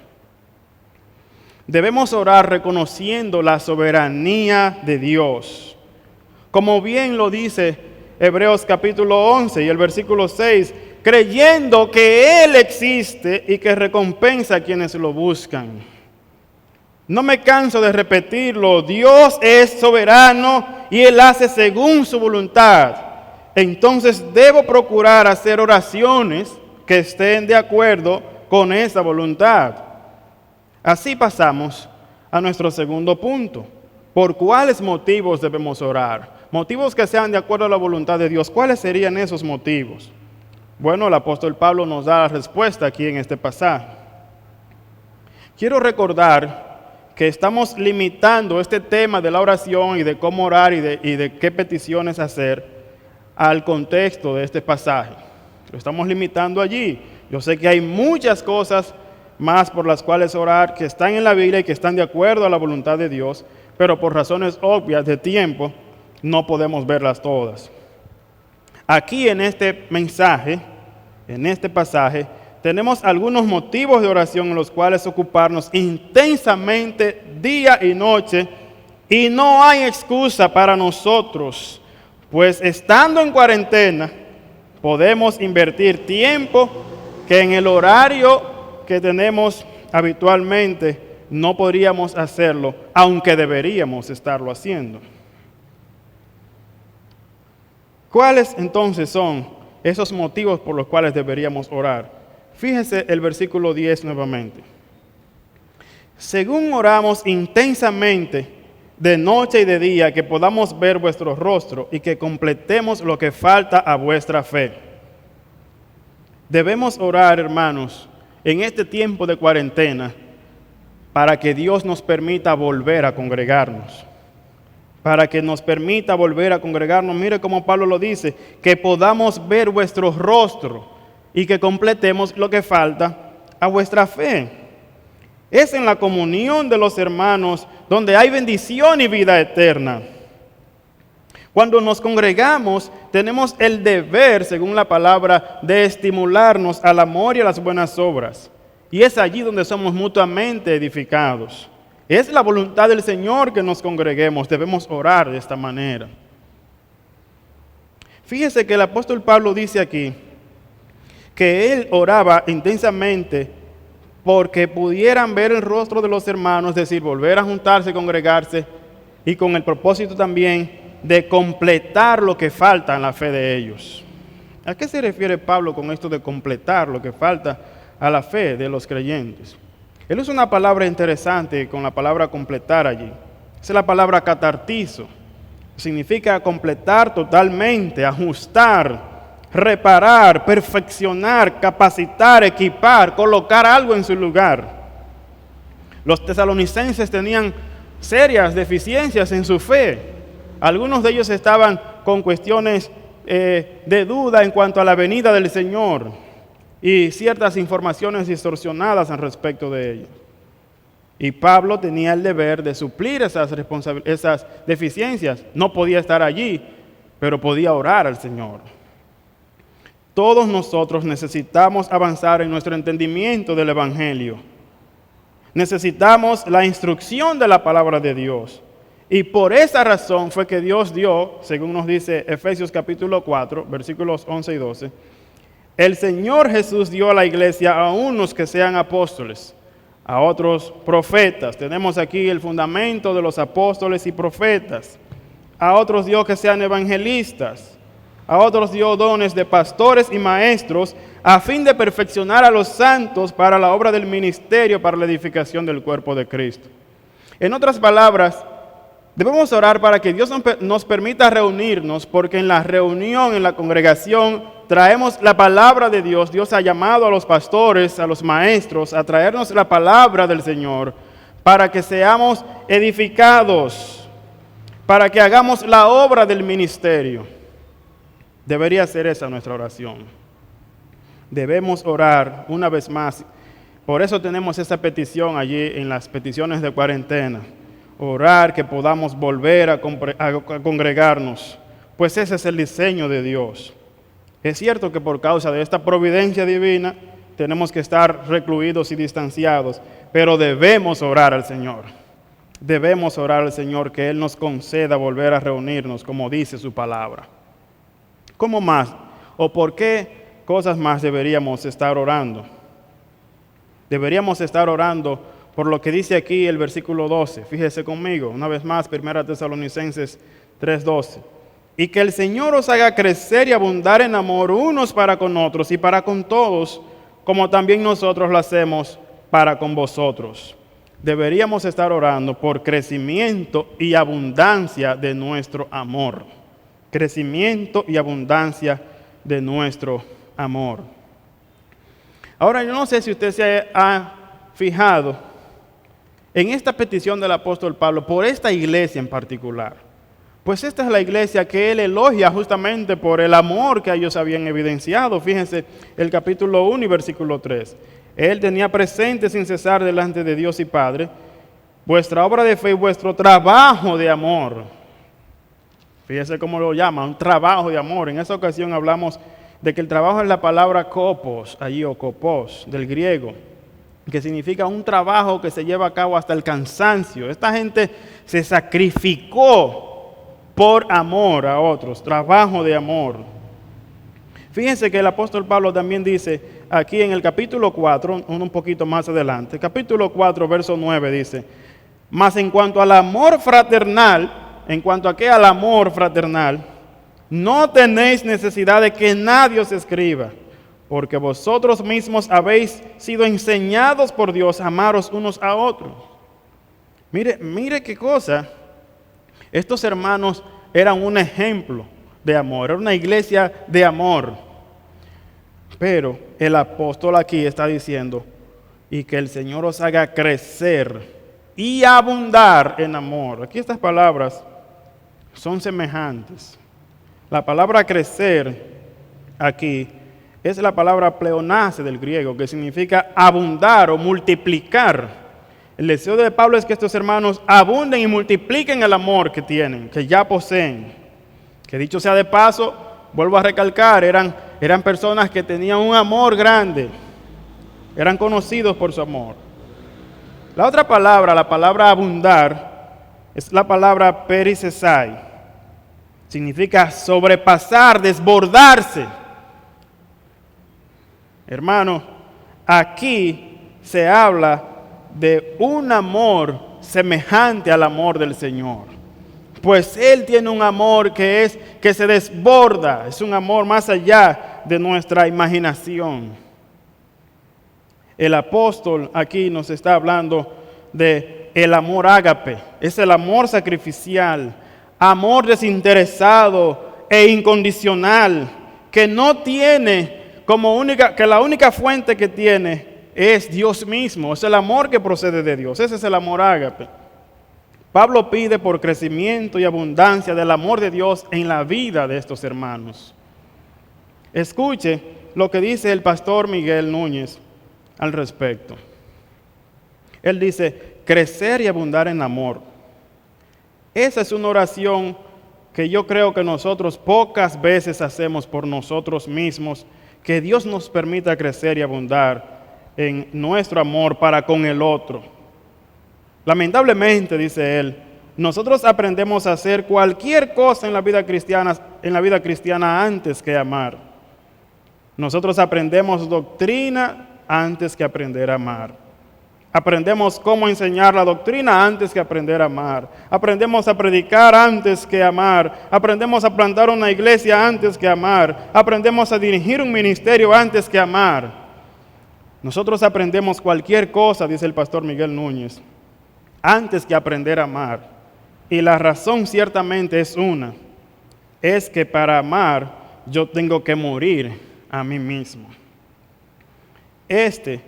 Debemos orar reconociendo la soberanía de Dios. Como bien lo dice Hebreos capítulo 11 y el versículo 6, creyendo que Él existe y que recompensa a quienes lo buscan. No me canso de repetirlo, Dios es soberano y Él hace según su voluntad. Entonces debo procurar hacer oraciones que estén de acuerdo con esa voluntad. Así pasamos a nuestro segundo punto. ¿Por cuáles motivos debemos orar? Motivos que sean de acuerdo a la voluntad de Dios. ¿Cuáles serían esos motivos? Bueno, el apóstol Pablo nos da la respuesta aquí en este pasaje. Quiero recordar que estamos limitando este tema de la oración y de cómo orar y de qué peticiones hacer al contexto de este pasaje. Lo estamos limitando allí. Yo sé que hay muchas cosas más por las cuales orar que están en la Biblia y que están de acuerdo a la voluntad de Dios, pero por razones obvias de tiempo no podemos verlas todas. Aquí en este mensaje, en este pasaje, tenemos algunos motivos de oración en los cuales ocuparnos intensamente día y noche, y no hay excusa para nosotros, pues estando en cuarentena podemos invertir tiempo que en el horario que tenemos habitualmente no podríamos hacerlo, aunque deberíamos estarlo haciendo. ¿Cuáles entonces son esos motivos por los cuales deberíamos orar? Fíjense el versículo 10 nuevamente. Según oramos intensamente de noche y de día, que podamos ver vuestro rostro y que completemos lo que falta a vuestra fe. Debemos orar, hermanos, en este tiempo de cuarentena, para que Dios nos permita volver a congregarnos. Para que nos permita volver a congregarnos. Mire cómo Pablo lo dice, que podamos ver vuestro rostro y que completemos lo que falta a vuestra fe. Es en la comunión de los hermanos donde hay bendición y vida eterna. Cuando nos congregamos, tenemos el deber, según la palabra, de estimularnos al amor y a las buenas obras. Y es allí donde somos mutuamente edificados. Es la voluntad del Señor que nos congreguemos. Debemos orar de esta manera. Fíjese que el apóstol Pablo dice aquí que él oraba intensamente porque pudieran ver el rostro de los hermanos, es decir, volver a juntarse, congregarse, y con el propósito también de completar lo que falta en la fe de ellos. ¿A qué se refiere Pablo con esto de completar lo que falta a la fe de los creyentes? Él usa una palabra interesante con la palabra completar allí. Es la palabra catartizo. Significa completar totalmente, ajustar, reparar, perfeccionar, capacitar, equipar, colocar algo en su lugar. Los tesalonicenses tenían serias deficiencias en su fe. Algunos de ellos estaban con cuestiones de duda en cuanto a la venida del Señor y ciertas informaciones distorsionadas al respecto de ello. Y Pablo tenía el deber de suplir esas deficiencias. No podía estar allí, pero podía orar al Señor. Todos nosotros necesitamos avanzar en nuestro entendimiento del Evangelio. Necesitamos la instrucción de la palabra de Dios. Y por esa razón fue que Dios dio, según nos dice Efesios capítulo 4, versículos 11 y 12, el Señor Jesús dio a la iglesia a unos que sean apóstoles, a otros profetas. Tenemos aquí el fundamento de los apóstoles y profetas. A otros dio que sean evangelistas. A otros dio dones de pastores y maestros a fin de perfeccionar a los santos para la obra del ministerio, para la edificación del cuerpo de Cristo. En otras palabras, debemos orar para que Dios nos permita reunirnos, porque en la reunión, en la congregación, traemos la palabra de Dios. Dios ha llamado a los pastores, a los maestros, a traernos la palabra del Señor, para que seamos edificados, para que hagamos la obra del ministerio. Debería ser esa nuestra oración. Debemos orar una vez más Por eso tenemos esta petición allí en las peticiones de cuarentena. Orar que podamos volver a congregarnos, pues ese es el diseño de Dios. Es cierto que por causa de esta providencia divina tenemos que estar recluidos y distanciados, pero debemos orar al Señor. Debemos orar al Señor que Él nos conceda volver a reunirnos, como dice su palabra. ¿Cómo más? ¿O por qué cosas más deberíamos estar orando? Deberíamos estar orando por lo que dice aquí el versículo 12. Fíjese conmigo, una vez más, 1 Tesalonicenses 3:12. Y que el Señor os haga crecer y abundar en amor unos para con otros y para con todos, como también nosotros lo hacemos para con vosotros. Deberíamos estar orando por crecimiento y abundancia de nuestro amor. Crecimiento y abundancia de nuestro amor. Ahora, yo no sé si usted se ha fijado en esta petición del apóstol Pablo, por esta iglesia en particular. Pues esta es la iglesia que él elogia justamente por el amor que ellos habían evidenciado. Fíjense el capítulo 1 y versículo 3. Él tenía presente sin cesar delante de Dios y Padre vuestra obra de fe y vuestro trabajo de amor. Fíjense cómo lo llama, un trabajo de amor. En esa ocasión hablamos de que el trabajo es la palabra kopos, allí, o kopos, del griego, que significa un trabajo que se lleva a cabo hasta el cansancio. Esta gente se sacrificó por amor a otros, trabajo de amor. Fíjense que el apóstol Pablo también dice aquí en el capítulo 4, un poquito más adelante, capítulo 4, verso 9 dice, mas en cuanto al amor fraternal, en cuanto a qué al amor fraternal, no tenéis necesidad de que nadie os escriba, porque vosotros mismos habéis sido enseñados por Dios a amaros unos a otros. Mire qué cosa. Estos hermanos eran un ejemplo de amor, era una iglesia de amor. Pero el apóstol aquí está diciendo, y que el Señor os haga crecer y abundar en amor. Aquí estas palabras son semejantes. La palabra crecer aquí es la palabra pleonase del griego, que significa abundar o multiplicar. El deseo de Pablo es que estos hermanos abunden y multipliquen el amor que tienen, que ya poseen. Que dicho sea de paso, vuelvo a recalcar, eran personas que tenían un amor grande, eran conocidos por su amor. La otra palabra, la palabra abundar, es la palabra perisesai. Significa sobrepasar, desbordarse. Hermano, aquí se habla de un amor semejante al amor del Señor. Pues Él tiene un amor que se desborda, es un amor más allá de nuestra imaginación. El apóstol aquí nos está hablando de el amor ágape, es el amor sacrificial, amor desinteresado e incondicional, que no tiene como que la única fuente que tiene es Dios mismo, es el amor que procede de Dios, ese es el amor ágape. Pablo pide por crecimiento y abundancia del amor de Dios en la vida de estos hermanos. Escuche lo que dice el pastor Miguel Núñez al respecto. Él dice, crecer y abundar en amor. Esa es una oración que yo creo que nosotros pocas veces hacemos por nosotros mismos, que Dios nos permita crecer y abundar en nuestro amor para con el otro. Lamentablemente, dice él, nosotros aprendemos a hacer cualquier cosa en la vida cristiana antes que amar. Nosotros aprendemos doctrina antes que aprender a amar. Aprendemos cómo enseñar la doctrina antes que aprender a amar. Aprendemos a predicar antes que amar. Aprendemos a plantar una iglesia antes que amar. Aprendemos a dirigir un ministerio antes que amar. Nosotros aprendemos cualquier cosa, dice el pastor Miguel Núñez, antes que aprender a amar. Y la razón ciertamente es una. Es que para amar yo tengo que morir a mí mismo. Este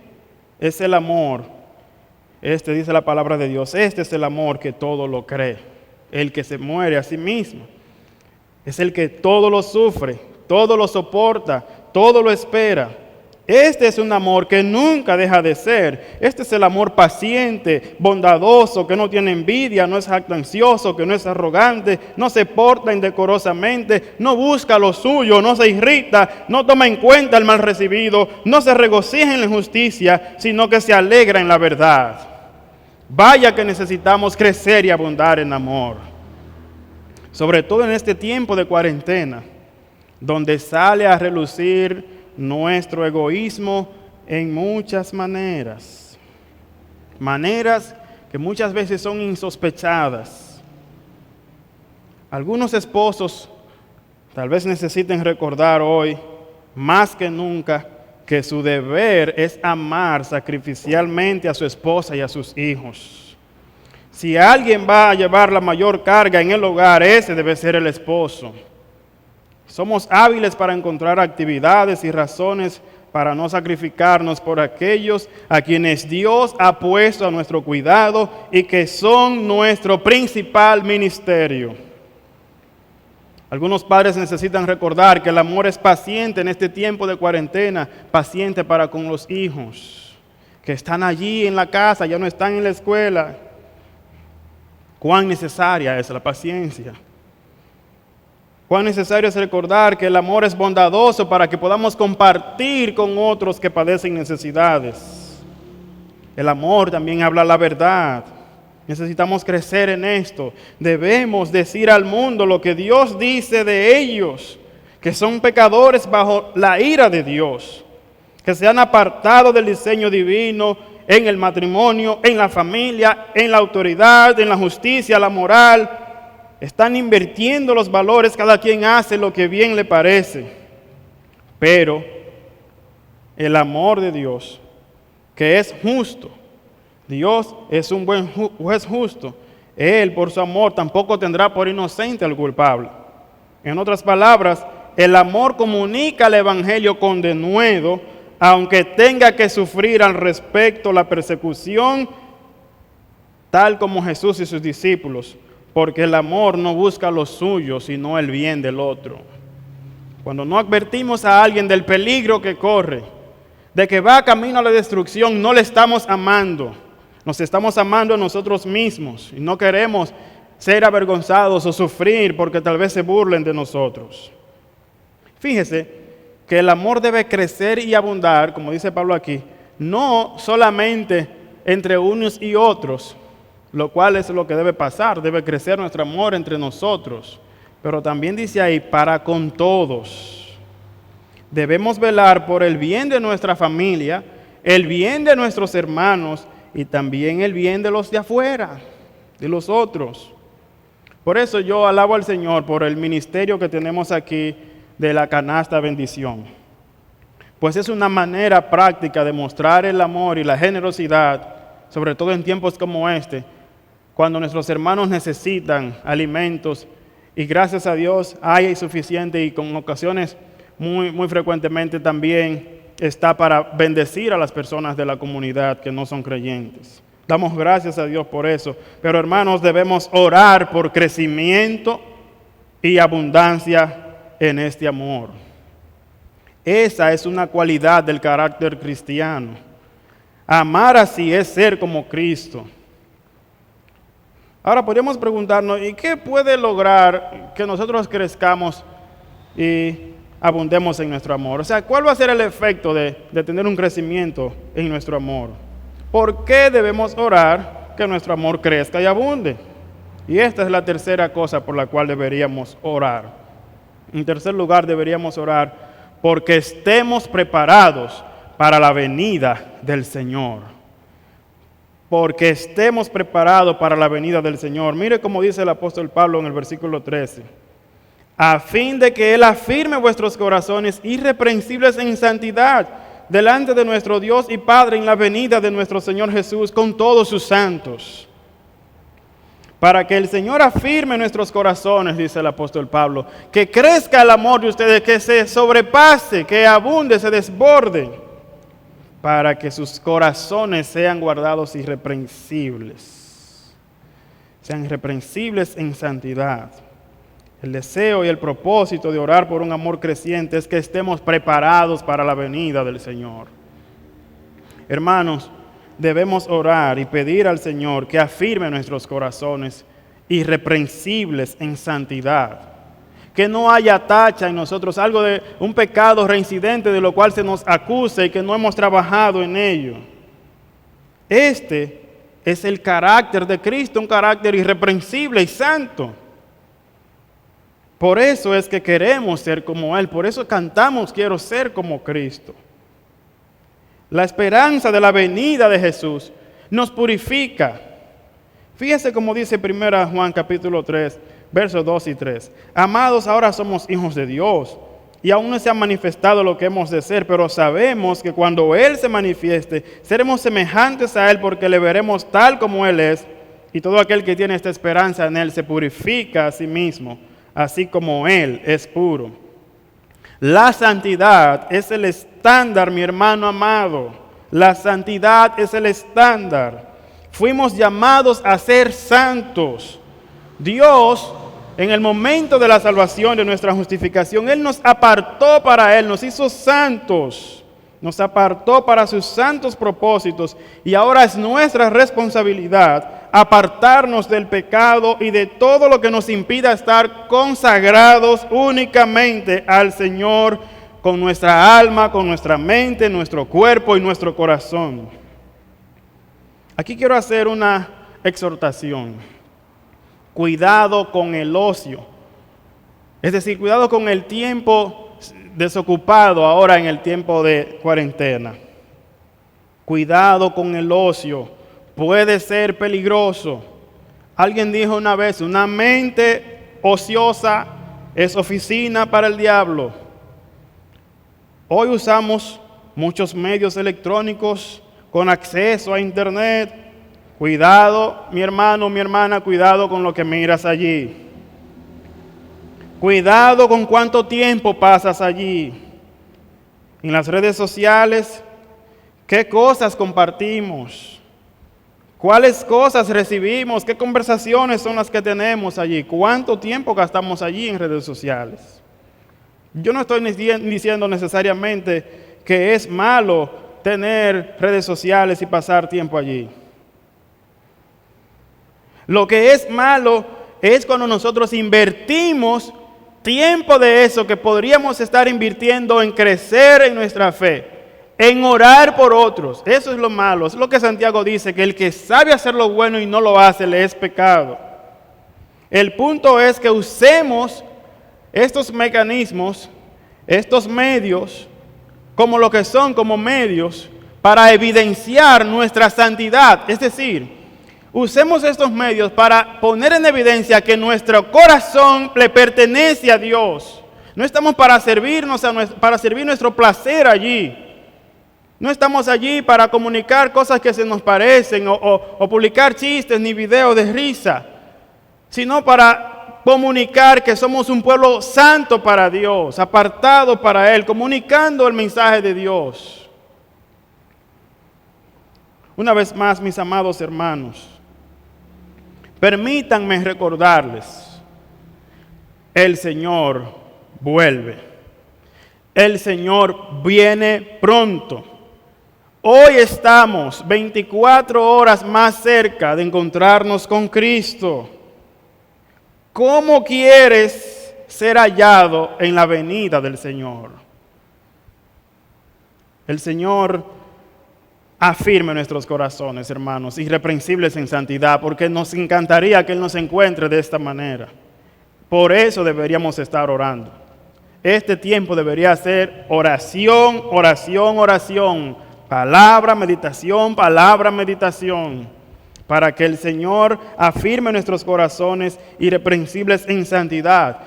es el amor. Este dice la palabra de Dios. Este es el amor que todo lo cree. El que se muere a sí mismo. Es el que todo lo sufre, todo lo soporta, todo lo espera. Este es un amor que nunca deja de ser. Este es el amor paciente, bondadoso, que no tiene envidia, no es jactancioso, que no es arrogante, no se porta indecorosamente, no busca lo suyo, no se irrita, no toma en cuenta el mal recibido, no se regocija en la injusticia, sino que se alegra en la verdad. Vaya que necesitamos crecer y abundar en amor. Sobre todo en este tiempo de cuarentena, donde sale a relucir nuestro egoísmo en muchas maneras. Maneras que muchas veces son insospechadas. Algunos esposos tal vez necesiten recordar hoy, más que nunca, que su deber es amar sacrificialmente a su esposa y a sus hijos. Si alguien va a llevar la mayor carga en el hogar, ese debe ser el esposo. Somos hábiles para encontrar actividades y razones para no sacrificarnos por aquellos a quienes Dios ha puesto a nuestro cuidado y que son nuestro principal ministerio. Algunos padres necesitan recordar que el amor es paciente en este tiempo de cuarentena, paciente para con los hijos, que están allí en la casa, ya no están en la escuela. Cuán necesaria es la paciencia. Cuán necesario es recordar que el amor es bondadoso para que podamos compartir con otros que padecen necesidades. El amor también habla la verdad. Necesitamos crecer en esto. Debemos decir al mundo lo que Dios dice de ellos, que son pecadores bajo la ira de Dios, que se han apartado del diseño divino en el matrimonio, en la familia, en la autoridad, en la justicia, la moral. Están invirtiendo los valores, cada quien hace lo que bien le parece. Pero el amor de Dios, que es justo, Dios es un buen juez justo. Él, por su amor, tampoco tendrá por inocente al culpable. En otras palabras, el amor comunica el evangelio con denuedo, aunque tenga que sufrir al respecto la persecución, tal como Jesús y sus discípulos. Porque el amor no busca lo suyo, sino el bien del otro. Cuando no advertimos a alguien del peligro que corre, de que va camino a la destrucción, no le estamos amando. Nos estamos amando a nosotros mismos y no queremos ser avergonzados o sufrir porque tal vez se burlen de nosotros. Fíjese que el amor debe crecer y abundar, como dice Pablo aquí, no solamente entre unos y otros, lo cual es lo que debe pasar, debe crecer nuestro amor entre nosotros, pero también dice ahí, para con todos. Debemos velar por el bien de nuestra familia, el bien de nuestros hermanos y también el bien de los de afuera, de los otros. Por eso yo alabo al Señor por el ministerio que tenemos aquí de la canasta bendición, pues es una manera práctica de mostrar el amor y la generosidad, sobre todo en tiempos como este, cuando nuestros hermanos necesitan alimentos y gracias a Dios hay suficiente y con ocasiones muy frecuentemente también está para bendecir a las personas de la comunidad que no son creyentes. Damos gracias a Dios por eso, pero hermanos debemos orar por crecimiento y abundancia en este amor. Esa es una cualidad del carácter cristiano. Amar así es ser como Cristo. Ahora podríamos preguntarnos, ¿y qué puede lograr que nosotros crezcamos y abundemos en nuestro amor? O sea, ¿cuál va a ser el efecto de tener un crecimiento en nuestro amor? ¿Por qué debemos orar que nuestro amor crezca y abunde? Y esta es la tercera cosa por la cual deberíamos orar. En tercer lugar, deberíamos orar porque estemos preparados para la venida del Señor. Porque estemos preparados para la venida del Señor. Mire cómo dice el apóstol Pablo en el versículo 13. A fin de que Él afirme vuestros corazones irreprensibles en santidad, delante de nuestro Dios y Padre en la venida de nuestro Señor Jesús con todos sus santos. Para que el Señor afirme nuestros corazones, dice el apóstol Pablo, que crezca el amor de ustedes, que se sobrepase, que abunde, se desborde, para que sus corazones sean guardados irreprensibles, sean irreprensibles en santidad. El deseo y el propósito de orar por un amor creciente es que estemos preparados para la venida del Señor. Hermanos, debemos orar y pedir al Señor que afirme nuestros corazones irreprensibles en santidad. Que no haya tacha en nosotros, algo de un pecado reincidente de lo cual se nos acuse y que no hemos trabajado en ello. Este es el carácter de Cristo, un carácter irreprensible y santo. Por eso es que queremos ser como Él, por eso cantamos quiero ser como Cristo. La esperanza de la venida de Jesús nos purifica. Fíjese como dice 1 Juan capítulo 3, versos 2 y 3. Amados, ahora somos hijos de Dios y aún no se ha manifestado lo que hemos de ser, pero sabemos que cuando Él se manifieste, seremos semejantes a Él porque le veremos tal como Él es, y todo aquel que tiene esta esperanza en Él se purifica a sí mismo, así como Él es puro. La santidad es el estándar, mi hermano amado. La santidad es el estándar. Fuimos llamados a ser santos. Dios, en el momento de la salvación, de nuestra justificación, Él nos apartó para Él, nos hizo santos, nos apartó para sus santos propósitos y ahora es nuestra responsabilidad apartarnos del pecado y de todo lo que nos impida estar consagrados únicamente al Señor con nuestra alma, con nuestra mente, nuestro cuerpo y nuestro corazón. Aquí quiero hacer una exhortación. Cuidado con el ocio. Es decir, cuidado con el tiempo desocupado ahora en el tiempo de cuarentena. Cuidado con el ocio. Puede ser peligroso. Alguien dijo una vez, una mente ociosa es oficina para el diablo. Hoy usamos muchos medios electrónicos con acceso a internet. Cuidado, mi hermano, mi hermana, cuidado con lo que miras allí. Cuidado con cuánto tiempo pasas allí. En las redes sociales, ¿qué cosas compartimos? ¿Cuáles cosas recibimos? ¿Qué conversaciones son las que tenemos allí? ¿Cuánto tiempo gastamos allí en redes sociales? Yo no estoy diciendo necesariamente que es malo tener redes sociales y pasar tiempo allí. Lo que es malo es cuando nosotros invertimos tiempo de eso que podríamos estar invirtiendo en crecer en nuestra fe, en orar por otros. Eso es lo malo. Es lo que Santiago dice, que el que sabe hacer lo bueno y no lo hace, le es pecado. El punto es que usemos estos mecanismos, estos medios, como lo que son, como medios, para evidenciar nuestra santidad. Es decir, usemos estos medios para poner en evidencia que nuestro corazón le pertenece a Dios. No estamos para servirnos para servir nuestro placer allí. No estamos allí para comunicar cosas que se nos parecen o publicar chistes ni videos de risa, sino para comunicar que somos un pueblo santo para Dios, apartado para Él, comunicando el mensaje de Dios. Una vez más, mis amados hermanos, permítanme recordarles, el Señor vuelve. El Señor viene pronto. Hoy estamos 24 horas más cerca de encontrarnos con Cristo. ¿Cómo quieres ser hallado en la venida del Señor? El Señor afirme nuestros corazones, hermanos, irreprensibles en santidad, porque nos encantaría que Él nos encuentre de esta manera. Por eso deberíamos estar orando. Este tiempo debería ser oración, oración, oración. Palabra, meditación, para que el Señor afirme nuestros corazones irreprensibles en santidad.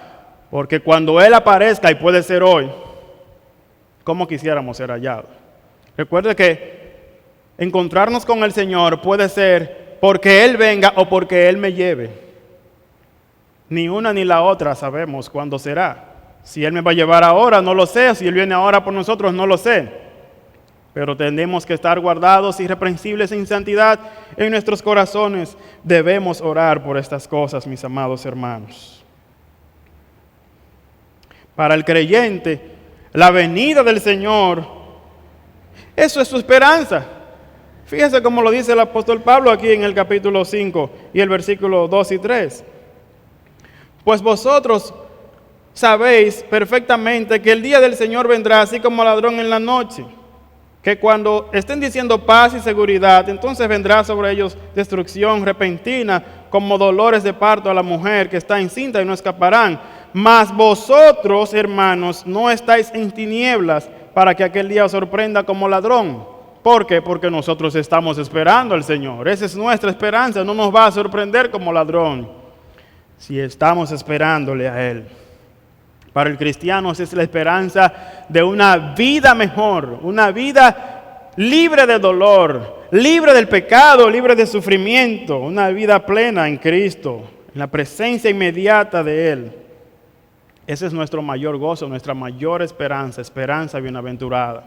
Porque cuando Él aparezca, y puede ser hoy, ¿cómo quisiéramos ser hallados? Recuerde que encontrarnos con el Señor puede ser porque Él venga o porque Él me lleve. Ni una ni la otra sabemos cuándo será. Si Él me va a llevar ahora, no lo sé. Si Él viene ahora por nosotros, no lo sé. Pero tenemos que estar guardados irreprensibles en santidad en nuestros corazones. Debemos orar por estas cosas, mis amados hermanos. para el creyente, la venida del Señor, eso es su esperanza. Fíjese cómo lo dice el apóstol Pablo aquí en el capítulo 5 y el versículo 2 y 3. Pues vosotros sabéis perfectamente que el día del Señor vendrá así como ladrón en la noche, que cuando estén diciendo paz y seguridad, entonces vendrá sobre ellos destrucción repentina, como dolores de parto a la mujer que está encinta y no escaparán. Mas vosotros, hermanos, no estáis en tinieblas para que aquel día os sorprenda como ladrón. ¿Por qué? Porque nosotros estamos esperando al Señor. Esa es nuestra esperanza, no nos va a sorprender como ladrón si estamos esperándole a Él. Para el cristiano esa es la esperanza de una vida mejor, una vida libre de dolor, libre del pecado, libre de sufrimiento, una vida plena en Cristo, en la presencia inmediata de Él. Ese es nuestro mayor gozo, nuestra mayor esperanza bienaventurada.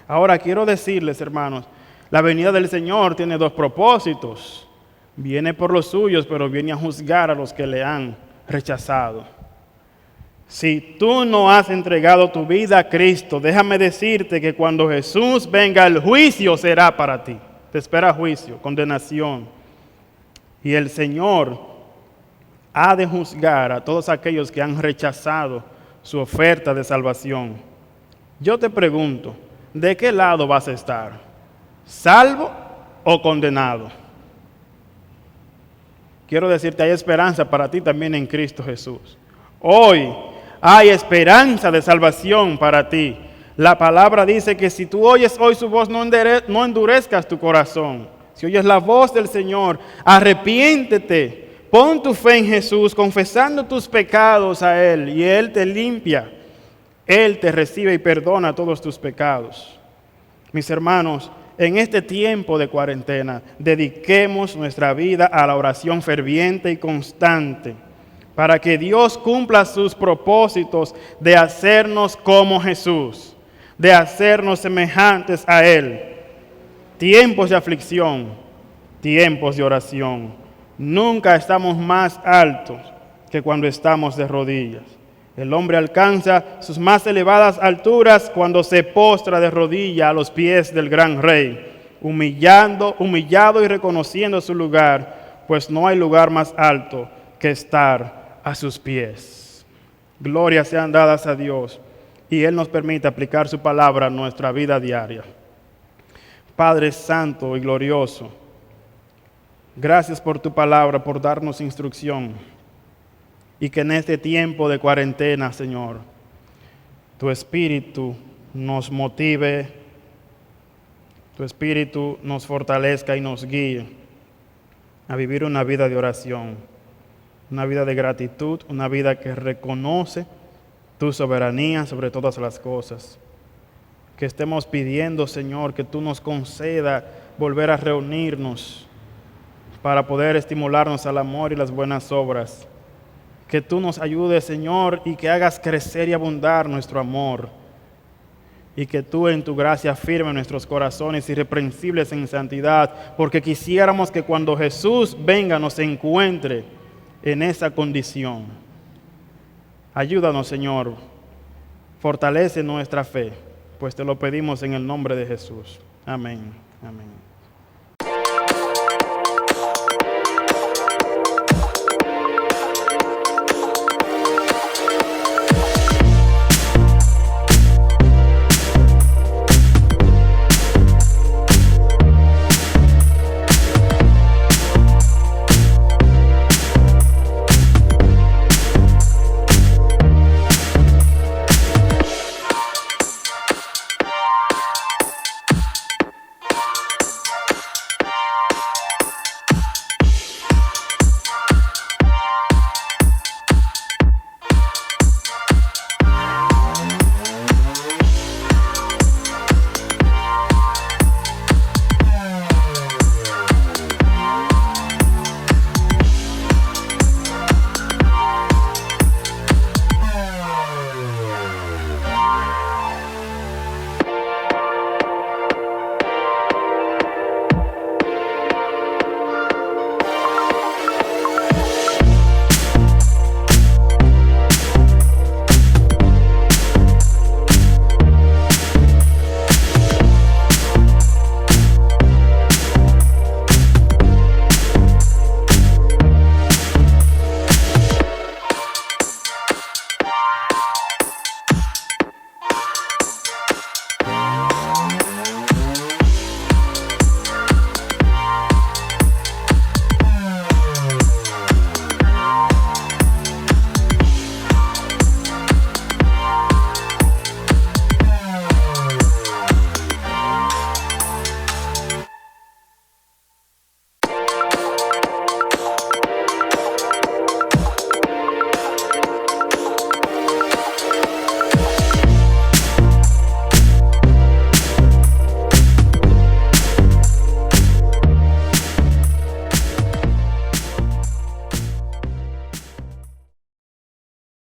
Ahora quiero decirles, hermanos, la venida del Señor tiene dos propósitos. Viene por los suyos, pero viene a juzgar a los que le han rechazado. Si tú no has entregado tu vida a Cristo, déjame decirte que cuando Jesús venga, el juicio será para ti. Te espera juicio, condenación. Y el Señor ha de juzgar a todos aquellos que han rechazado su oferta de salvación. Yo te pregunto, ¿de qué lado vas a estar? ¿Salvo o condenado? Quiero decirte, hay esperanza para ti también en Cristo Jesús. Hoy hay esperanza de salvación para ti. La palabra dice que si tú oyes hoy su voz, no endurezcas tu corazón. Si oyes la voz del Señor, arrepiéntete, pon tu fe en Jesús, confesando tus pecados a Él, y Él te limpia. Él te recibe y perdona todos tus pecados. Mis hermanos, en este tiempo de cuarentena, dediquemos nuestra vida a la oración ferviente y constante, para que Dios cumpla sus propósitos de hacernos como Jesús, de hacernos semejantes a Él. Tiempos de aflicción, tiempos de oración. Nunca estamos más altos que cuando estamos de rodillas. El hombre alcanza sus más elevadas alturas cuando se postra de rodillas a los pies del gran Rey, humillado y reconociendo su lugar, pues no hay lugar más alto que estar a sus pies. Glorias sean dadas a Dios y Él nos permite aplicar su palabra a nuestra vida diaria. Padre santo y glorioso, gracias por tu palabra, por darnos instrucción, y que en este tiempo de cuarentena, Señor, tu Espíritu nos motive, tu Espíritu nos fortalezca y nos guíe a vivir una vida de oración, una vida de gratitud, una vida que reconoce tu soberanía sobre todas las cosas. Que estemos pidiendo, Señor, que tú nos conceda volver a reunirnos para poder estimularnos al amor y las buenas obras. Que tú nos ayudes, Señor, y que hagas crecer y abundar nuestro amor. Y que tú en tu gracia firme nuestros corazones irreprensibles en santidad, porque quisiéramos que cuando Jesús venga nos encuentre en esa condición. Ayúdanos, Señor, fortalece nuestra fe, pues te lo pedimos en el nombre de Jesús. Amén. Amén.